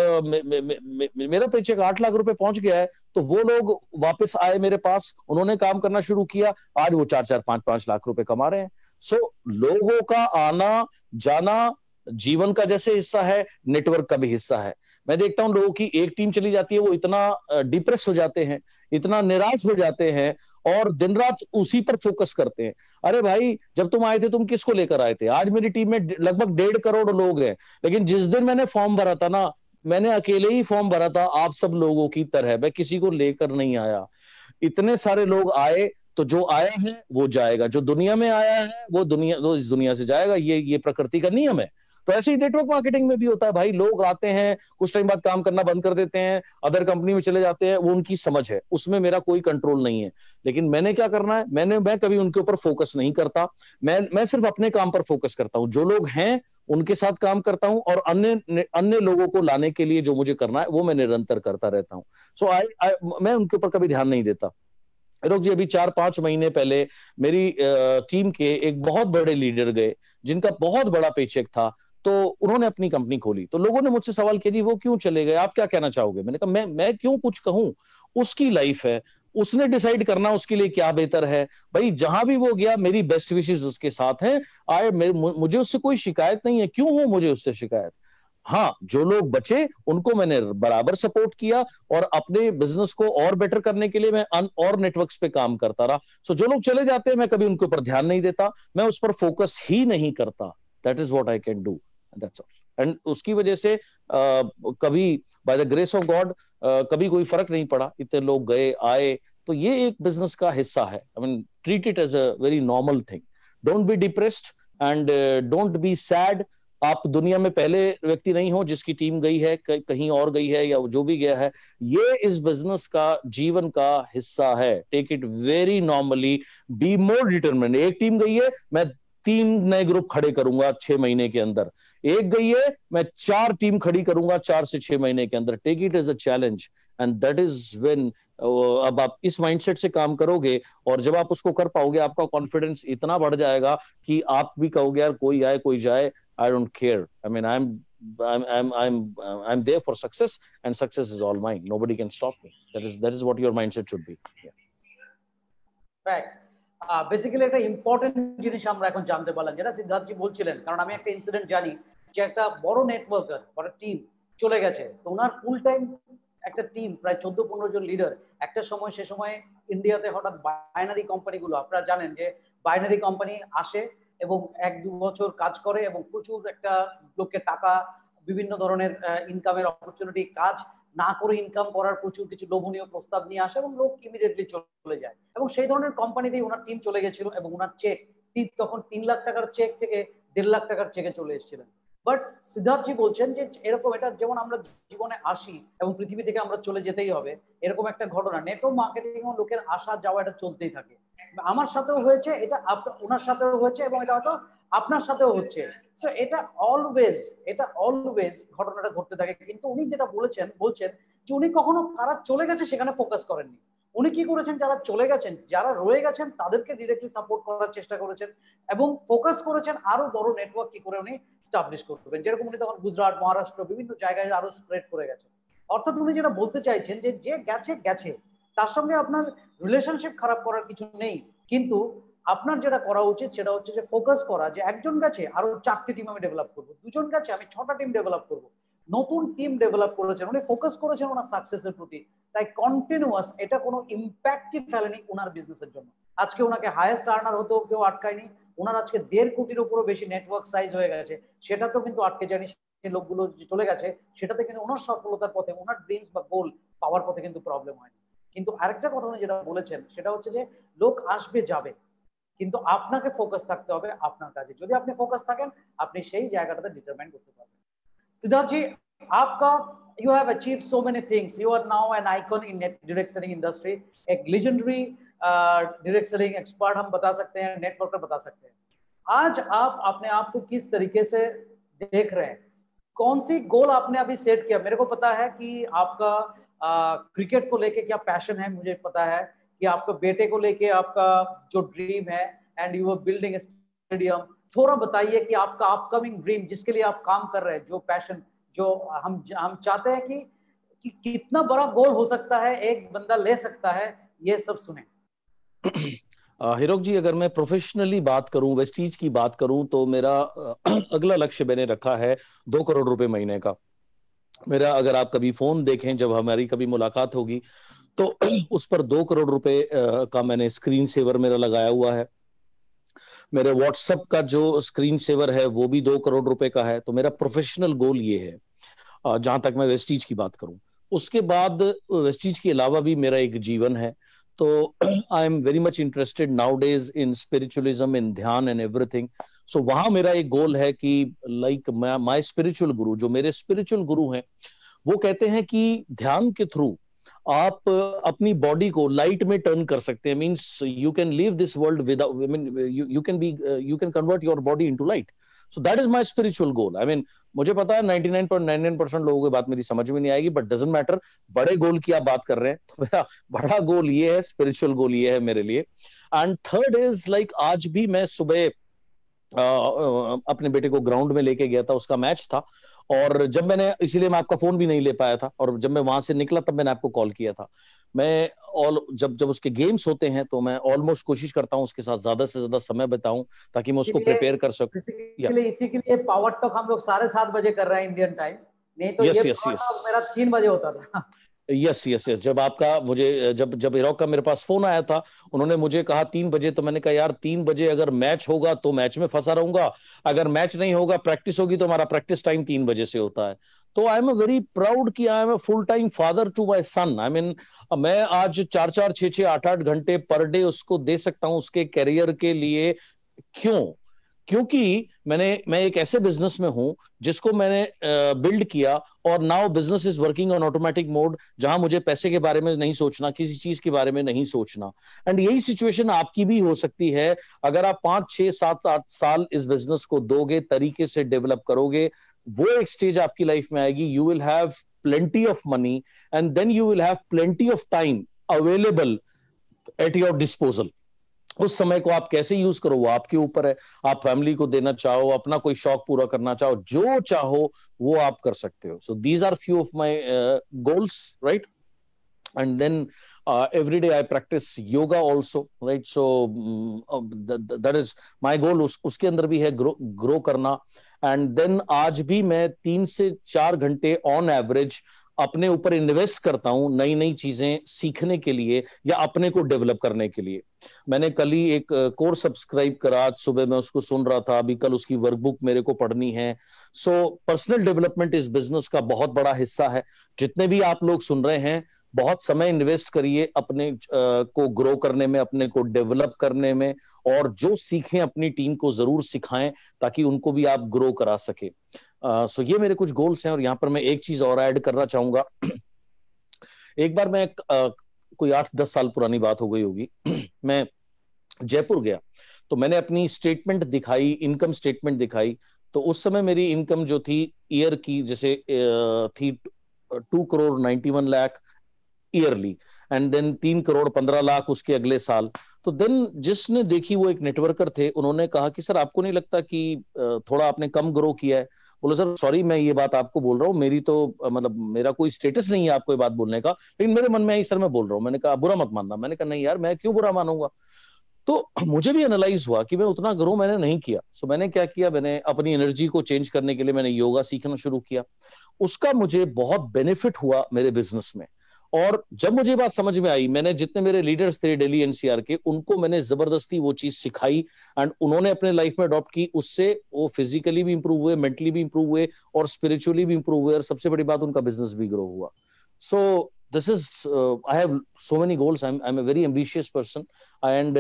मेरा पेचेक 8 लाख रुपए पहुंच गया है, तो वो लोग वापस आए मेरे पास, उन्होंने काम करना शुरू किया, आज वो 4-4, 5-5 लाख रुपए कमा रहे हैं। सो लोगों का आना जाना जीवन का जैसे हिस्सा है, नेटवर्क का भी हिस्सा है। मैं देखता हूं लोगों की एक टीम चली जाती है, वो इतना डिप्रेस हो जाते हैं, इतना निराश हो जाते हैं और दिन रात उसी पर फोकस करते हैं। अरे भाई, जब तुम आए थे तुम किसको लेकर आए थे? आज मेरी टीम में लगभग 1.5 करोड़ लोग हैं, लेकिन जिस दिन मैंने फॉर्म भरा था ना, मैंने अकेले ही फॉर्म भरा था, आप सब लोगों की तरह, मैं किसी को लेकर नहीं आया। इतने सारे लोग आए, तो जो आए हैं वो जाएगा, जो दुनिया में आया है वो इस दुनिया से जाएगा। ये प्रकृति का नियम है। तो ऐसे ही नेटवर्क मार्केटिंग में भी होता है भाई, लोग आते हैं, कुछ टाइम बाद काम करना बंद कर देते हैं, अदर कंपनी में चले जाते हैं, वो उनकी समझ है, उसमें मेरा कोई कंट्रोल नहीं है। लेकिन मैंने क्या करना है, मैं कभी उनके ऊपर फोकस नहीं करता। मैं सिर्फ अपने काम पर फोकस करता हूं, जो लोग हैं उनके साथ काम करता हूं, और अन्य लोगों को लाने के लिए जो मुझे करना है वो मैं निरंतर करता रहता हूं। मैं उनके ऊपर कभी ध्यान नहीं देता। रोक जी, अभी 4-5 महीने पहले मेरी टीम के एक बहुत बड़े लीडर गए, जिनका बहुत बड़ा पेचेक था, तो उन्होंने अपनी कंपनी खोली। तो लोगों ने मुझसे सवाल किया, जी वो क्यों चले गए, आप क्या कहना चाहोगे? मैंने कहा मैं क्यों कुछ कहूं, उसकी लाइफ है, उसने डिसाइड करना उसके लिए क्या बेहतर है। भाई जहां भी वो गया, मेरी बेस्ट विशेस उसके साथ हैं। मुझे उससे कोई शिकायत नहीं है, क्यों हो मुझे उससे शिकायत? हाँ, जो लोग बचे उनको मैंने बराबर सपोर्ट किया, और अपने बिजनेस को और बेटर करने के लिए मैं और नेटवर्क्स पे काम करता रहा। सो जो लोग चले जाते हैं, मैं कभी उनके ऊपर ध्यान नहीं देता, मैं उस पर फोकस ही नहीं करता। That is what I can do, that's all. And उसकी वजह से कभी by the grace of God कभी कोई फर्क नहीं पड़ा, इतने लोग गए आए। तो ये एक बिजनेस का हिस्सा है। I mean, treat it as a very normal thing. Don't be depressed and don't be sad. आप दुनिया में पहले व्यक्ति नहीं हो जिसकी टीम गई है, कहीं और गई है, या जो भी गया है, ये इस बिजनेस का जीवन का हिस्सा है। Take it very normally, be more determined. एक टीम गई है, मैं 3 नए ग्रुप खड़े करूंगा 6 महीने के अंदर। एक गई है, मैं 4 टीम खड़ी करूंगा 4 से 6 महीने के अंदर। Take it as a challenge, and that is when, अब आप इस माइंडसेट से काम करोगे, और जब आप उसको कर पाओगे, आपका कॉन्फिडेंस इतना बढ़ जाएगा कि आप भी कहोगे, यार कोई आए कोई जाए, I don't care. I mean, I'm there for success, and success is all mine. Nobody can stop me. That is what your mindset should be. Yeah. Right. Basically একটা ইম্পর্টেন্ট জিনিস আমরা এখন জানতে পারলাম, যেটা সিদ্ধার্থজি বলছিলেন। কারণ আমি একটা ইনসিডেন্ট জানি যে একটা বড় নেটওয়ার্কার, বড় টিম চলে গেছে। তো ওনার ফুল টাইম একটা টিম, প্রায় 14-15 জন লিডার, একটা সময়, সে সময় ইন্ডিয়াতে হঠাৎ বাইনারি কোম্পানিগুলো, আপনারা জানেন যে বাইনারি কোম্পানি আসে এবং 1-2 বছর কাজ করে এবং প্রচুর একটা লোককে টাকা, বিভিন্ন ধরনের ইনকামের অপরচুনিটি, কাজ না করে ইনকাম করার প্রচুর কিছু লোভনীয় প্রস্তাব নিয়ে আসে এবং লোক ইমিডিয়েটলি চলে যায়। এবং সেই ধরনের কোম্পানিতেই ওনার টিম চলে গেছিল, এবং ওনার চেক তখন 3 লাখ টাকার চেক থেকে 1.5 লাখ টাকার চেকে চলে এসেছিলেন। বাট সিদ্ধার্থজি বলছেন যে এরকম, এটা যেমন আমরা জীবনে আসি এবং পৃথিবী থেকে আমরা চলে যেতেই হবে, এরকম একটা ঘটনা নেটওয়ার্ক মার্কেটিং ও লোকের আসা যাওয়া এটা চলতেই থাকে। আমার সাথেও হয়েছে, এটা ওনার সাথেও হয়েছে, এবং এটা হয়তো আপনার সাথেও হচ্ছে। সো এটা অলওয়েজ ঘটনাটা ঘটতে থাকে। কিন্তু উনি যেটা বলছেন যে উনি কখনো কারা চলে গেছে সেখানে ফোকাস করেননি। উনি কি করেছেন, যারা চলে গেছেন, যারা রয়ে গেছেন, তাদেরকে ডিরেক্টলি সাপোর্ট করার চেষ্টা করেছেন এবং ফোকাস করেছেন আরো বড় নেটওয়ার্ক কি করে উনি স্টাবলিশ করবেন। যেরকম উনি তখন গুজরাট, মহারাষ্ট্র, বিভিন্ন জায়গায় আরো স্প্রেড করে গেছেন। অর্থাৎ উনি যেটা বলতে চাইছেন যে যে গেছে তার সঙ্গে আপনার রিলেশনশিপ খারাপ করার কিছু নেই, কিন্তু আপনার যেটা করা উচিত সেটা হচ্ছে যে ফোকাস করা, যে একজন গেছে আরো 4টি টিম আমি ডেভেলপ করবো, 2 জন গেছে আমি 6টা টিম ডেভেলপ করবো। নতুন টিম ডেভেলপ করেছেন উনি, ফোকাস করেছেন ওনার সাকসেসের প্রতি। তাই কন্টিনিউয়াস, এটা কোনো ইম্প্যাক্টই ফেলেনি ওনার বিজনেসের জন্য। আজকে ওনাকে হাইয়েস্ট আর্নার হতেও কেউ আটকায়নি। ওনার আজকে 1.5 কোটির উপরও বেশি নেটওয়ার্ক সাইজ হয়ে গেছে, সেটা তো কিন্তু আটকে যায়নি। সেই লোকগুলো যে চলে গেছে সেটাতে কিন্তু ওনার সফলতার পথে, ওনার ড্রিমস বা গোল পাওয়ার পথে কিন্তু প্রবলেম হয়নি। কিন্তু আরেকটা কথা উনি যেটা বলেছেন সেটা হচ্ছে যে লোক আসবে যাবে, কিন্তু আপনাকে ফোকাস থাকতে হবে আপনার কাজে। যদি আপনি ফোকাস থাকেন, আপনি সেই জায়গাটাতে ডিটারমাইন করতে পারবেন। सिद्धार्थ जी, आपका, you have achieved so many things. You are now an icon in direct selling industry, एक legendary direct selling expert हम बता सकते हैं, नेटवर्कर बता सकते हैं। आज आप अपने आप को किस तरीके से देख रहे हैं? कौन सी गोल आपने अभी सेट किया? मेरे को पता है कि आपका क्रिकेट को लेके क्या पैशन है, मुझे पता है कि आपके बेटे को लेके आपका जो ड्रीम है, and you are building stadium, थोड़ा बताइए कि आपका अपकमिंग ड्रीम, जिसके लिए आप काम कर रहे हैं, जो पैशन, जो हम चाहते हैं कि कितना बड़ा गोल हो सकता है, एक बंदा ले सकता है, ये सब सुने। हीरोक जी, अगर मैं प्रोफेशनली बात करूं, वेस्टीज की बात करूं, तो मेरा अगला लक्ष्य मैंने रखा है 2 करोड़ रुपए महीने का। मेरा, अगर आप कभी फोन देखें, जब हमारी कभी मुलाकात होगी, तो उस पर 2 करोड़ रुपए का मैंने स्क्रीन सेवर मेरा लगाया हुआ है। मेरे व्हाट्सएप का जो स्क्रीन सेवर है वो भी 2 करोड़ रुपए का है। तो मेरा प्रोफेशनल गोल ये है, जहां तक मैं वेस्टीज की बात करूं। उसके बाद वेस्टीज के अलावा भी मेरा एक जीवन है। तो I am very much interested nowadays in spiritualism, in dhyan and everything. सो वहां मेरा एक गोल है कि लाइक माय स्पिरिचुअल गुरु, जो मेरे स्पिरिचुअल गुरु हैं, वो कहते हैं कि ध्यान के थ्रू आप अपनी बॉडी को लाइट में टर्न कर सकते हैं। Means you can leave this world without, I mean you can convert your body into light. So that is my spiritual goal. I mean मुझे पता है 99.99% लोगों की बात मेरी समझ में नहीं आएगी, बट डजंट मैटर। बड़े गोल की आप बात कर रहे हैं, तो मेरा बड़ा गोल ये है, स्पिरिचुअल गोल ये है मेरे लिए। एंड थर्ड इज लाइक, आज भी मैं सुबह अपने बेटे को ग्राउंड में लेके गया था, उसका मैच था। और जब मैंने, इसीलिए मैं आपका फोन भी नहीं ले पाया था, और जब मैं वहां से निकला तब मैंने आपको कॉल किया था। मैं ऑल जब जब उसके गेम्स होते हैं तो मैं ऑलमोस्ट कोशिश करता हूँ उसके साथ ज्यादा से ज्यादा समय बिताऊं, ताकि मैं उसको प्रिपेयर कर सकूं। या इसी के लिए पावर टॉक हम लोग 7:30 कर रहे हैं इंडियन टाइम, नहीं तो ये yes yes power yes talk मेरा 3 होता था। यस यस यस जब आपका, मुझे जब जब इरोक का मेरे पास फोन आया था, उन्होंने मुझे कहा 3 बजे, तो मैंने कहा यार 3 बजे अगर मैच होगा तो मैच में फंसा रहूंगा, अगर मैच नहीं होगा, प्रैक्टिस होगी, तो हमारा प्रैक्टिस टाइम 3 बजे से होता है। तो आई एम वेरी प्राउड कि I am full time father to my son. I mean मैं आज 4-4, 6-6, 8-8 घंटे पर डे उसको दे सकता हूँ उसके करियर के लिए। क्यों? क्योंकि मैं एक ऐसे बिजनेस में हूं जिसको मैंने बिल्ड किया, और now business is working on automatic mode, जहां मुझे पैसे के बारे में नहीं सोचना, किसी चीज के बारे में नहीं सोचना। एंड यही सिचुएशन आपकी भी हो सकती है, अगर आप 5, 6, 7, 8 साल इस बिजनेस को दोगे, तरीके से डेवलप करोगे, वो एक स्टेज आपकी लाइफ में आएगी, you will have plenty of money, and then you will have plenty of time available at your disposal. उस समय को आप कैसे यूज करो वो आपके ऊपर है। आप फैमिली को देना चाहो, अपना कोई शौक पूरा करना चाहो, जो चाहो वो आप कर सकते हो। So these are few of my goals, right? And then every day I practice yoga also, right? So that is my goal। उसके अंदर भी है ग्रो करना। एंड देन आज भी मैं 3 से 4 घंटे ऑन एवरेज अपने ऊपर इन्वेस्ट करता हूं, नई नई चीजें सीखने के लिए या अपने को डेवलप करने के लिए। मैंने कल ही एक कोर्स सब्सक्राइब करा, आज सुबह मैं उसको सुन रहा था, अभी कल उसकी वर्कबुक मेरे को पढ़नी है। सो पर्सनल डेवलपमेंट इस बिजनेस का बहुत बड़ा हिस्सा है। जितने भी आप लोग सुन रहे हैं, बहुत समय इन्वेस्ट करिए अपने को ग्रो करने में, अपने को डेवलप करने में, और जो सीखें अपनी टीम को जरूर सिखाएं, ताकि उनको भी आप ग्रो करा सके। सो ये मेरे कुछ गोल्स हैं। और यहाँ पर मैं एक चीज और ऐड करना चाहूंगा। एक बार मैं कोई 8-10 साल पुरानी बात हो गई होगी, मैं जयपुर गया, तो मैंने अपनी स्टेटमेंट दिखाई, इनकम स्टेटमेंट दिखाई। तो उस समय मेरी इनकम जो थी ईयर की, जैसे थी 2 crore 91 lakh yearly, and then 3 crore 15 lakh उसके अगले साल। तो देन जिसने देखी, वो एक नेटवर्कर थे, उन्होंने कहा कि सर आपको नहीं लगता कि थोड़ा आपने कम ग्रो किया है? बोले सर सॉरी, मैं ये बात आपको बोल रहा हूँ, मेरी तो मतलब मेरा कोई स्टेटस नहीं है आपको ये बात बोलने का, लेकिन मेरे मन में आई सर मैं बोल रहा हूँ। मैंने कहा बुरा मत मानना। मैंने कहा नहीं यार, मैं क्यों बुरा मानूंगा? तो मुझे भी एनालाइज हुआ कि मैं उतना ग्रो मैंने नहीं किया। सो मैंने क्या किया, मैंने अपनी एनर्जी को चेंज करने के लिए मैंने योगा सीखना शुरू किया। उसका मुझे बहुत बेनिफिट हुआ मेरे बिजनेस में। और जब मुझे बात समझ में आई, मैंने जितने मेरे लीडर्स थे दिल्ली एनसीआर के, उनको मैंने जबरदस्ती वो चीज सिखाई, एंड उन्होंने अपने लाइफ में अडॉप्ट की। उससे वो फिजिकली भी इंप्रूव हुए, मेंटली भी इंप्रूव हुए, और स्पिरिचुअली भी इंप्रूव हुए, और सबसे बड़ी बात, उनका बिजनेस भी ग्रो हुआ। सो this is I have so many goals। I'm a very ambitious person, and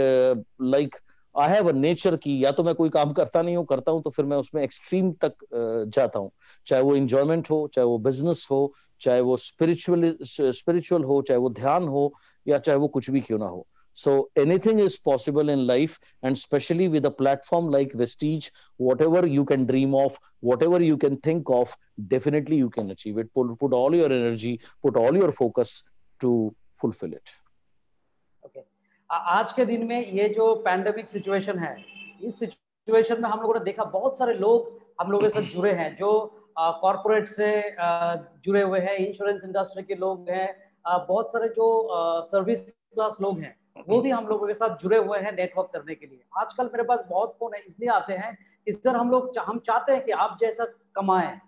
like I have a nature की, या तो मैं कोई काम करता नहीं हूँ, करता हूँ तो फिर मैं उसमें एक्सट्रीम तक जाता हूँ। चाहे वो एंजॉयमेंट हो, चाहे वो बिजनेस हो, चाहे वो स्पिरिचुअल हो, चाहे वो ध्यान हो, या चाहे वो कुछ भी क्यों ना हो। So anything is possible in life, and especially with a platform like Vestige, whatever you can dream of, whatever you can think of, definitely you can achieve it। Put all your energy, put all your focus to fulfill it। Okay. आज के दिन में ये जो pandemic situation है, इस situation में हम लोगों ने देखा बहुत सारे लोग हम लोगों के साथ जुड़े हैं, जो कॉर्पोरेट से जुड़े हुए हैं, इंश्योरेंस इंडस्ट्री के लोग हैं, बहुत सारे जो सर्विस क्लास लोग हैं, वो भी हम लोगों के साथ जुड़े हुए हैं नेटवर्क करने के लिए। आजकल मेरे पास बहुत फोन है, इसलिए आते हैं कि सर हम चाहते हैं कि आप जैसा कमाएं,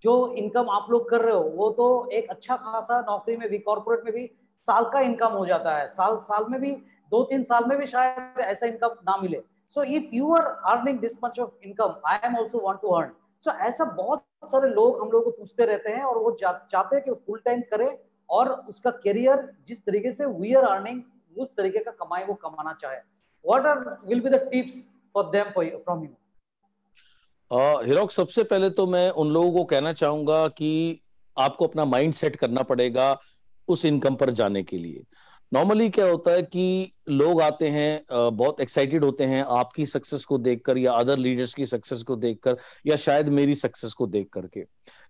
जो इनकम आप लोग कर रहे हो वो तो एक अच्छा खासा नौकरी में भी, कॉर्पोरेट में भी साल का इनकम हो जाता है, साल में भी 2-3 साल में भी शायद ऐसा इनकम ना मिले। So if you are earning this much of income, I am also want to earn. So ऐसा बहुत सारे लोग हम लोग को पूछते रहते हैं, और वो चाहते हैं कि फुल टाइम करे और उसका करियर जिस तरीके से वी आर अर्निंग उस तरीके का कमाई वो कमाना चाहे। What are will be the tips for them from you? Hirok, सबसे पहले तो मैं उन लोगों को कहना चाहूंगा कि आपको अपना माइंड सेट करना पड़ेगा उस इनकम पर जाने के लिए। नॉर्मली क्या होता है कि लोग आते हैं, बहुत एक्साइटेड होते हैं आपकी सक्सेस को देखकर या अदर लीडर्स की सक्सेस को देखकर या शायद मेरी सक्सेस को देख करके।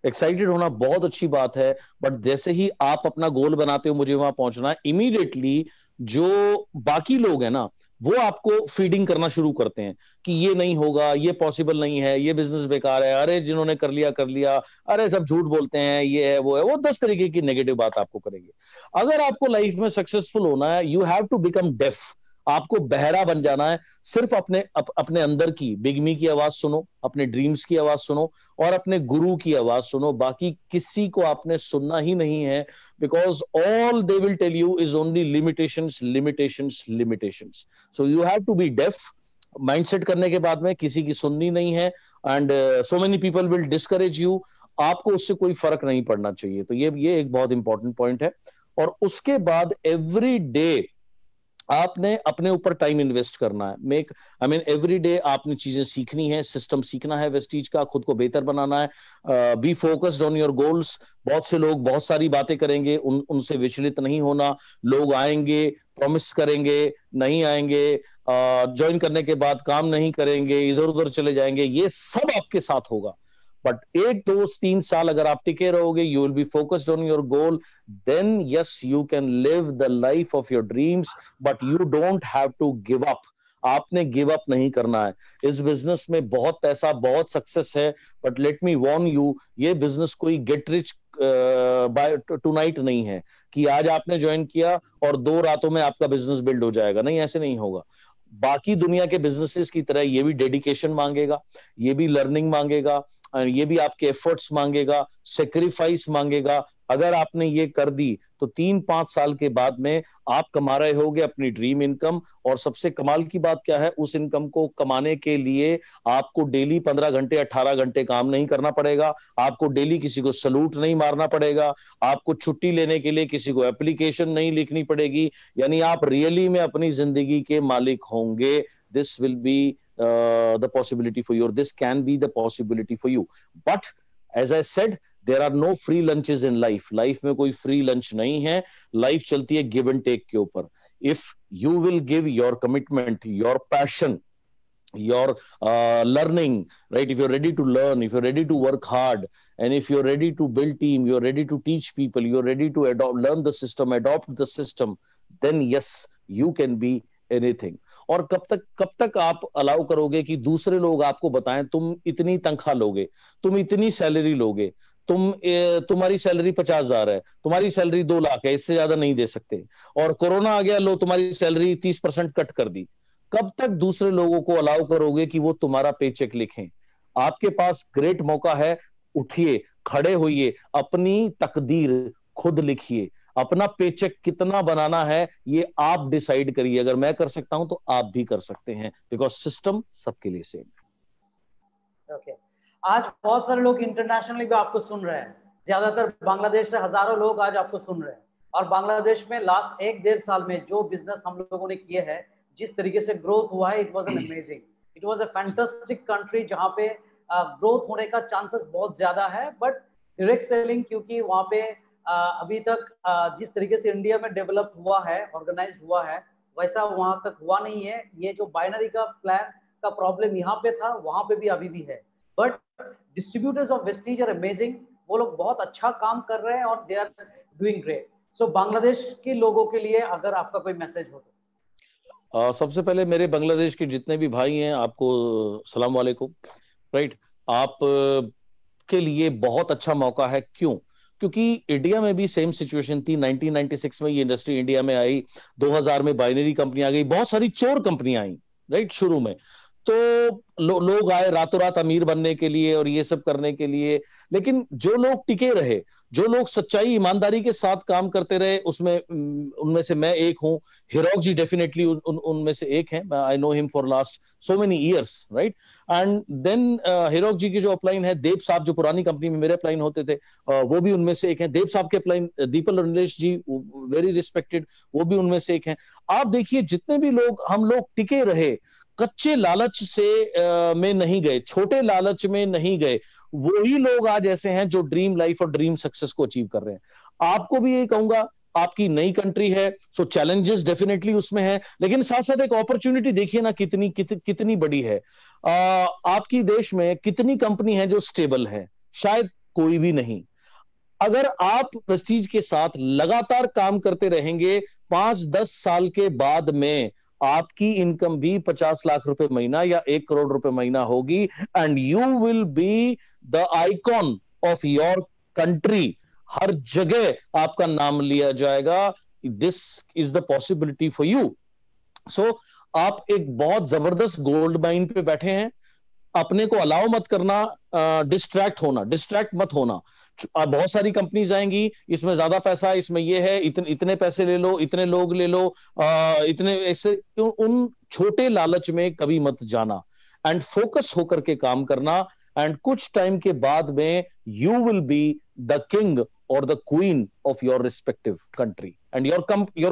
एक्साइटेड होना बहुत अच्छी बात है, बट जैसे ही आप अपना गोल बनाते हो मुझे वहां पहुंचना है, इमीडिएटली जो बाकी लोग हैं ना वो आपको फीडिंग करना शुरू करते हैं कि ये नहीं होगा, ये पॉसिबल नहीं है, ये बिजनेस बेकार है, अरे जिन्होंने कर लिया, अरे सब झूठ बोलते हैं, ये है वो है, वो 10 तरीके की नेगेटिव बात आपको करेंगे। अगर आपको लाइफ में सक्सेसफुल होना है, you have to become deaf. आपको बहरा बन जाना है। सिर्फ अपने अंदर की बिगमी की आवाज सुनो, अपने ड्रीम्स की आवाज सुनो और अपने गुरु की आवाज सुनो। बाकी किसी को आपने सुनना ही नहीं है, because all they will tell you is only limitations limitations limitations. So you have to be deaf. Mindset करने के बाद में किसी की सुननी नहीं है, and so many people will discourage you. आपको उससे कोई फर्क नहीं पड़ना चाहिए। तो ये एक बहुत इंपॉर्टेंट पॉइंट है। और उसके बाद एवरी डे आपने अपने ऊपर टाइम इन्वेस्ट करना है। एवरी डे आपने चीजें सीखनी है, सिस्टम सीखना है वेस्टीज का, खुद को बेहतर बनाना है। B focused on your goals. बहुत से लोग बहुत सारी बातें करेंगे, उनसे विचलित नहीं होना। लोग आएंगे, प्रॉमिस करेंगे, नहीं आएंगे, ज्वाइन करने के बाद काम नहीं करेंगे, इधर उधर चले जाएंगे, ये सब आपके साथ होगा। बट 1 2 3 साल अगर आप टिके रहोगे, you will be focused on your goal, then yes you can live the life of your dreams. But you don't have to give up. आपने गिव अप नहीं करना है। इस बिजनेस में बहुत पैसा, बहुत सक्सेस है, but let me warn you, ये बिजनेस कोई गेट रिच बाय टुनाइट नहीं है कि आज आपने ज्वाइन किया और 2 रातों में आपका बिजनेस बिल्ड हो जाएगा। नहीं, ऐसे नहीं होगा। बाकी दुनिया के बिजनेसेस की तरह ये भी डेडिकेशन मांगेगा, ये भी लर्निंग मांगेगा, ये भी आपके एफर्ट्स मांगेगा, सेक्रीफाइस मांगेगा। अगर आपने ये कर दी तो 3-5 साल के बाद में आप कमा रहे होगे अपनी ड्रीम इनकम। और सबसे कमाल की बात क्या है, उस इनकम को कमाने के लिए आपको डेली 15 घंटे 18 घंटे काम नहीं करना पड़ेगा। आपको डेली किसी को सलूट नहीं मारना पड़ेगा। आपको छुट्टी लेने के लिए किसी को एप्लीकेशन नहीं लिखनी पड़ेगी। यानी आप रियली में अपनी जिंदगी के मालिक होंगे। This will be the possibility for you, or this can be the possibility for you. But as I said, there are no free lunches in life. Life में कोई free lunch नहीं है। Life चलती है give and take के ऊपर। If you will give your commitment, your passion, your learning, right? If you're ready to learn, if you're ready to work hard, and if you're ready to build team, you're ready to teach people, you're ready to learn the system, adopt the system, then yes, you can be anything. और कब तक आप allow करोगे कि दूसरे लोग आपको बताएं तुम इतनी तनख्वाह लोगे, तुम इतनी सैलरी लोगे, तुम्हारी सैलरी 50,000 है, तुम्हारी सैलरी 2 लाख है, इससे ज्यादा नहीं दे सकते, और कोरोना आ गया, लो तुम्हारी सैलरी 30% कट कर दी। कब तक दूसरे लोगों को अलाउ करोगे कि वो तुम्हारा पेचेक लिखें? आपके पास ग्रेट मौका है, उठिए, खड़े होइए, अपनी तकदीर खुद लिखिए। अपना पेचेक कितना बनाना है ये आप डिसाइड करिए। अगर मैं कर सकता हूं तो आप भी कर सकते हैं, बिकॉज सिस्टम सबके लिए सेम है। ओके, आज बहुत सारे लोग इंटरनेशनली भी आपको सुन रहे हैं। ज्यादातर बांग्लादेश से हजारों लोग आज आपको सुन रहे हैं। और बांग्लादेश में लास्ट 1-1.5 साल में जो बिजनेस हम लोगों ने किए हैं, जिस तरीके से ग्रोथ हुआ है, it was an amazing, it was a fantastic country, जहां पे ग्रोथ होने का चांसेस बहुत ज्यादा है। बट डायरेक्ट सेलिंग, क्योंकि वहां पे अभी तक जिस तरीके से इंडिया में डेवलप हुआ है, ऑर्गेनाइज्ड हुआ है, वैसा वहां तक हुआ नहीं है। ये जो बाइनरी का प्लान का प्रॉब्लम यहाँ पे था, वहां पे भी अभी भी है। But distributors of Vestige are amazing, वो लोग बहुत अच्छा काम कर रहे हैं और they are doing great. So Bangladesh के लोगों के लिए अगर आपका कोई मैसेज हो तो? सबसे पहले मेरे बांग्लादेश के जितने भी भाई हैं, आपको सलाम वालेकुम। राइट। आप के लिए बहुत अच्छा मौका है। क्यों? क्योंकि इंडिया में भी सेम सिचुएशन थी। 1996 में ये इंडस्ट्री इंडिया में आई, 2000 में बाइनरी कंपनी आ गई, बहुत सारी चोर कंपनियां आई। राइट, शुरू में तो लोग आए रातों रात अमीर बनने के लिए और ये सब करने के लिए, लेकिन जो लोग टिके रहे, जो लोग सच्चाई ईमानदारी के साथ काम करते रहे, उसमें उनमें से मैं एक हूं। हिरोक जी डेफिनेटली उनमें से एक हैं। I know him for last so many years. Right. And then Hirok ji की जो अपलाइन है, देव साहब जो पुरानी कंपनी में मेरे अपलाइन होते थे, वो भी उनमें से एक हैं। देव साहब के अपलाइन दीपल रंजनेश जी, वेरी रिस्पेक्टेड, वो भी उनमें से एक हैं। आप देखिए, जितने भी लोग, हम लोग टिके रहे, कच्चे लालच से में नहीं गए, छोटे लालच में नहीं गए, वही लोग आज ऐसे हैं जो ड्रीम लाइफ और ड्रीम सक्सेस को अचीव कर रहे हैं। आपको भी यही कहूंगा, आपकी नई कंट्री है, सो चैलेंजेस डेफिनेटली उसमें है, लेकिन साथ साथ एक अपॉर्चुनिटी देखिए ना, कितनी बड़ी है। आपकी देश में कितनी कंपनी है जो स्टेबल है? शायद कोई भी नहीं। अगर आप प्रेस्टीज के साथ लगातार काम करते रहेंगे, 5-10 साल के बाद में आपकी इनकम भी 50 लाख रुपए महीना या 1 करोड़ रुपए महीना होगी, and you will be the icon of your country. हर जगह आपका नाम लिया जाएगा। This is the possibility for you. So आप एक बहुत जबरदस्त गोल्ड माइन पे बैठे हैं। अपने को अलाउ मत करना डिस्ट्रैक्ट मत होना। बहुत सारी कंपनीज आएंगी, इसमें ज्यादा पैसा है, इसमें ये है, इतने पैसे ले लो, इतने लोग ले लो, इतने ऐसे, उन छोटे लालच में कभी मत जाना, एंड फोकस होकर के काम करना। एंड कुछ टाइम के बाद में you will be the king or the queen of your respective country, and your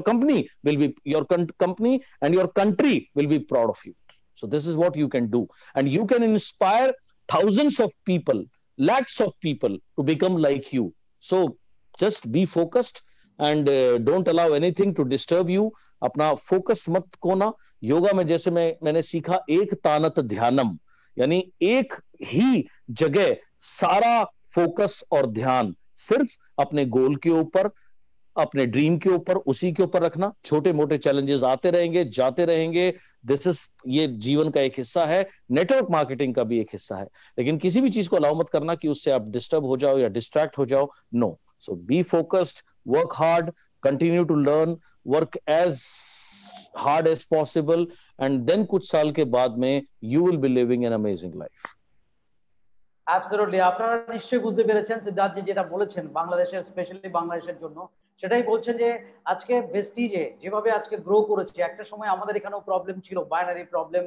company will be your company and your country will be proud of you. So this is what you can do, and you can inspire thousands of people, lakhs of people to become like you. So just be focused and don't allow anything to disturb you. अपना focus मत खोना। योगा में जैसे मैंने सीखा, एक तानत ध्यानम, यानी एक ही जगह सारा फोकस और ध्यान सिर्फ अपने गोल के ऊपर, अपने ड्रीम के ऊपर, उसी के ऊपर रखना। छोटे मोटे चैलेंजेस आते रहेंगे, जाते रहेंगे। ये जीवन का एक हिस्सा है, नेटवर्क मार्केटिंग का भी एक हिस्सा है, लेकिन किसी भी चीज को अलाउ मत करना कि उससे आप डिस्टर्ब हो जाओ या डिस्ट्रैक्ट हो जाओ। No. So be focused, work hard, continue to learn, work as hard as possible, and then कुछ साल के बाद में you will be living an amazing life. Absolutely, আপনারা নিশ্চয়ই বুঝতে পেরেছেন সিদ্ধার্থ জি যেটা বলেছেন বাংলাদেশের, স্পেশালি বাংলাদেশের জন্য, সেটাই বলছেন যে আজকে ভেস্টিজে যেভাবে আজকে গ্রো করেছে, একটা সময় আমাদের এখানেও প্রবলেম ছিল, বাইনারি প্রবলেম,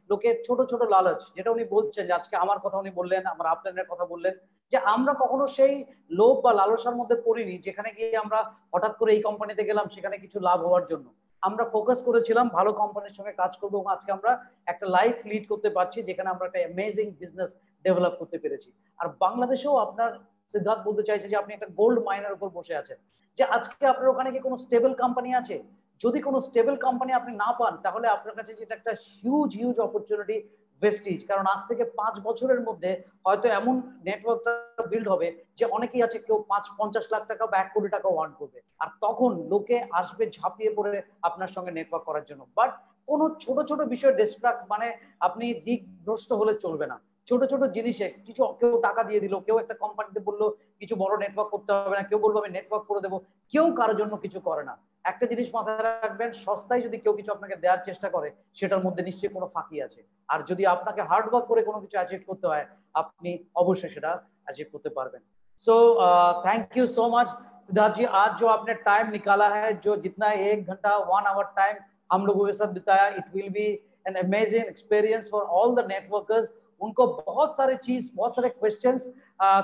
লোকে ছোট ছোট লালচ, যেটা উনি বলছেন যে আজকে আমার কথা উনি বললেন, আমার আপনাদের কথা বললেন, যে আমরা কখনো সেই লোভ বা লালসার মধ্যে পড়িনি যেখানে গিয়ে আমরা হঠাৎ করে এই কোম্পানিতে গেলাম সেখানে কিছু লাভ হওয়ার জন্য। আমরা ফোকাস করেছিলাম ভালো কোম্পানির সঙ্গে কাজ করবো, এবং আজকে আমরা একটা লাইফ লিড করতে পারছি যেখানে আমরা একটা অ্যামেজিং বিজনেস ডেভেলপ করতে পেরেছি। আর বাংলাদেশেও আপনার সিদ্ধার্থ বলতে চাইছে যে আপনি একটা গোল্ড মাইনের উপর বসে আছেন, যে আজকে আপনার ওখানে কি কোনো স্টেবল কোম্পানি আছে? যদি কোনো স্টেবল কোম্পানি আপনি না পান, তাহলে আপনার কাছে যেটা একটা হিউজ অপরচুনিটি ভেস্টিজ, কারণ আজ থেকে 5 বছরের মধ্যে হয়তো এমন নেটওয়ার্কটা বিল্ড হবে যে অনেকেই আছে, কেউ 50 লাখ টাকা বা 1 কোটি টাকা ওয়ার্ন করবে, আর তখন লোকে আসবে ঝাঁপিয়ে পড়ে আপনার সঙ্গে নেটওয়ার্ক করার জন্য। বাট কোনো ছোট ছোট বিষয় ডিস্ট্রাক্ট, মানে আপনি দিকভ্রষ্ট হলে চলবে না। ছোট ছোট জিনিসে কিছু, কেউ টাকা দিয়ে দিল, কেউ একটা কোম্পানিতে বললো কিছু বড় নেটওয়ার্ক করতে হবে না, কেউ বলবো আমি নেটওয়ার্ক করে দেবো, কেউ কারোর জন্য কিছু করে না। একটা জিনিস মাথায় রাখবেন, সস্তায় যদি কেউ কিছু আপনাকে দেওয়ার চেষ্টা করে, সেটার মধ্যে নিশ্চয়ই কোনো ফাঁকি আছে। আর যদি আপনাকে হার্ড ওয়ার্ক করে কোনো কিছু অ্যাচিভ করতে হয়, আপনি অবশ্যই সেটা অ্যাচিভ করতে পারবেন। So thank you so much Siddharth ji, आज जो आपने टाइम निकाला है, जो जितना 1 घंटा 1 आवर टाइम हम लोगों के साथ बिताया, it will be an amazing experience for all the networkers. उनको बहुत सारे चीज, बहुत सारे क्वेश्चंस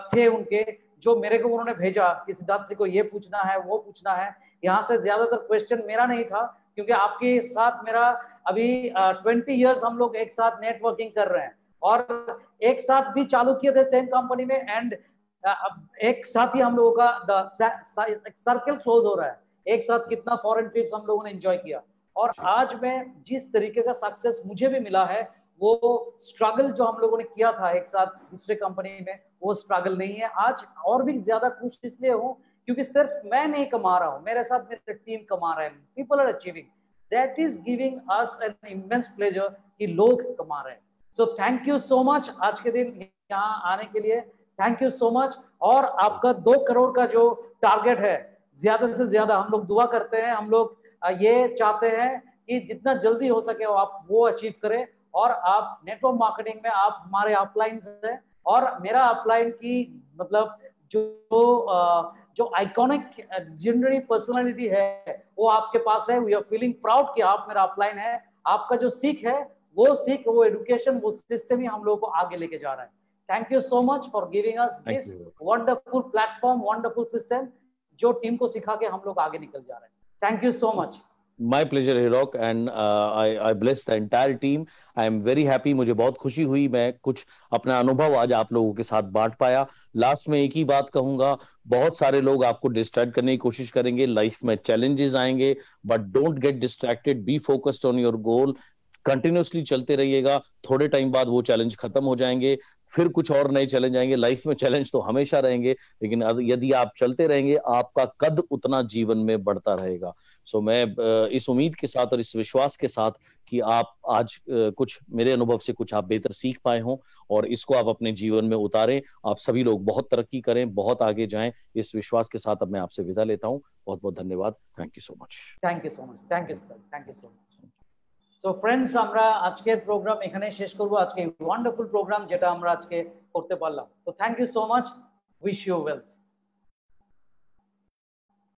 थे उनके, जो मेरे को उन्होंने भेजा कि सिद्धार्थ जी को ये पूछना है, वो पूछना है। यहाँ से ज्यादातर क्वेश्चन मेरा नहीं था, क्योंकि आपके साथ मेरा अभी 20 इयर्स हम लोग एक साथ नेटवर्किंग कर रहे हैं, और एक साथ भी चालू किए थे सेम कंपनी में, एंड एक साथ ही हम लोगों का सर्कल क्लोज हो रहा है। एक साथ कितना फॉरेन ट्रिप्स हम लोगों ने एंजॉय किया, और आज मैं जिस तरीके का सक्सेस मुझे भी मिला है, वो स्ट्रगल जो हम लोगों ने किया था एक साथ दूसरे कंपनी में, वो स्ट्रगल नहीं है। आज और भी ज्यादा खुश इसलिए हूँ क्योंकि सिर्फ मैं नहीं कमा रहा हूँ, मेरे साथ मेरी टीम कमा रहे हैं, people are achieving. that is giving us an immense pleasure कि लोग कमा रहे हैं. So thank you so much आज के दिन यहाँ आने के लिए. Thank you so much. और आपका 2 करोड़ का जो टारगेट है, ज्यादा से ज्यादा हम लोग दुआ करते हैं, हम लोग ये चाहते हैं कि जितना जल्दी हो सके आप वो अचीव करें. और आप नेटवर्क मार्केटिंग में आप हमारे अपलाइन है, और मेरा अपलाइन की मतलब जो आइकॉनिक लेजेंडरी पर्सनालिटी है वो आपके पास है. वी आर फीलिंग प्राउड कि आप मेरा अपलाइन है. आपका जो सीख है, वो सीख, वो एजुकेशन, वो सिस्टम ही हम लोगों को आगे लेके जा रहा है. Thank you so much for giving us this wonderful platform, wonderful system जो टीम को सिखा के हम लोग आगे निकल जा रहे हैं. Thank you so much. My pleasure, Hirok, and I bless the entire team. I am very happy. मुझे बहुत खुशी हुई, मैं कुछ अपना अनुभव आज आप लोगों के साथ बांट पाया. लास्ट में एक ही बात कहूंगा, बहुत सारे लोग आपको डिस्ट्रैक्ट करने की कोशिश करेंगे. लाइफ में चैलेंजेस आएंगे, but don't get distracted. B focused on your goal. Continuously चलते रहिएगा. थोड़े टाइम बाद वो चैलेंज खत्म हो जाएंगे, फिर कुछ और नए चैलेंज आएंगे. लाइफ में चैलेंज तो हमेशा रहेंगे, लेकिन यदि आप चलते रहेंगे, आपका कद उतना जीवन में बढ़ता रहेगा. सो मैं इस उम्मीद के साथ और इस विश्वास के साथ कि आप आज कुछ मेरे अनुभव से कुछ आप बेहतर सीख पाए हों और इसको आप अपने जीवन में उतारें. आप सभी लोग बहुत तरक्की करें, बहुत आगे जाएं. इस विश्वास के साथ अब मैं आपसे विदा लेता हूं. बहुत बहुत धन्यवाद. Thank you so much. Thank you so much. Thank you so much. So friends, আমরা আজকের প্রোগ্রাম এখানে শেষ করব. আজকে ওয়ান্ডারফুল প্রোগ্রাম যেটা আমরা আজকে করতে পারলাম. তো thank you so much. Wish you wealth.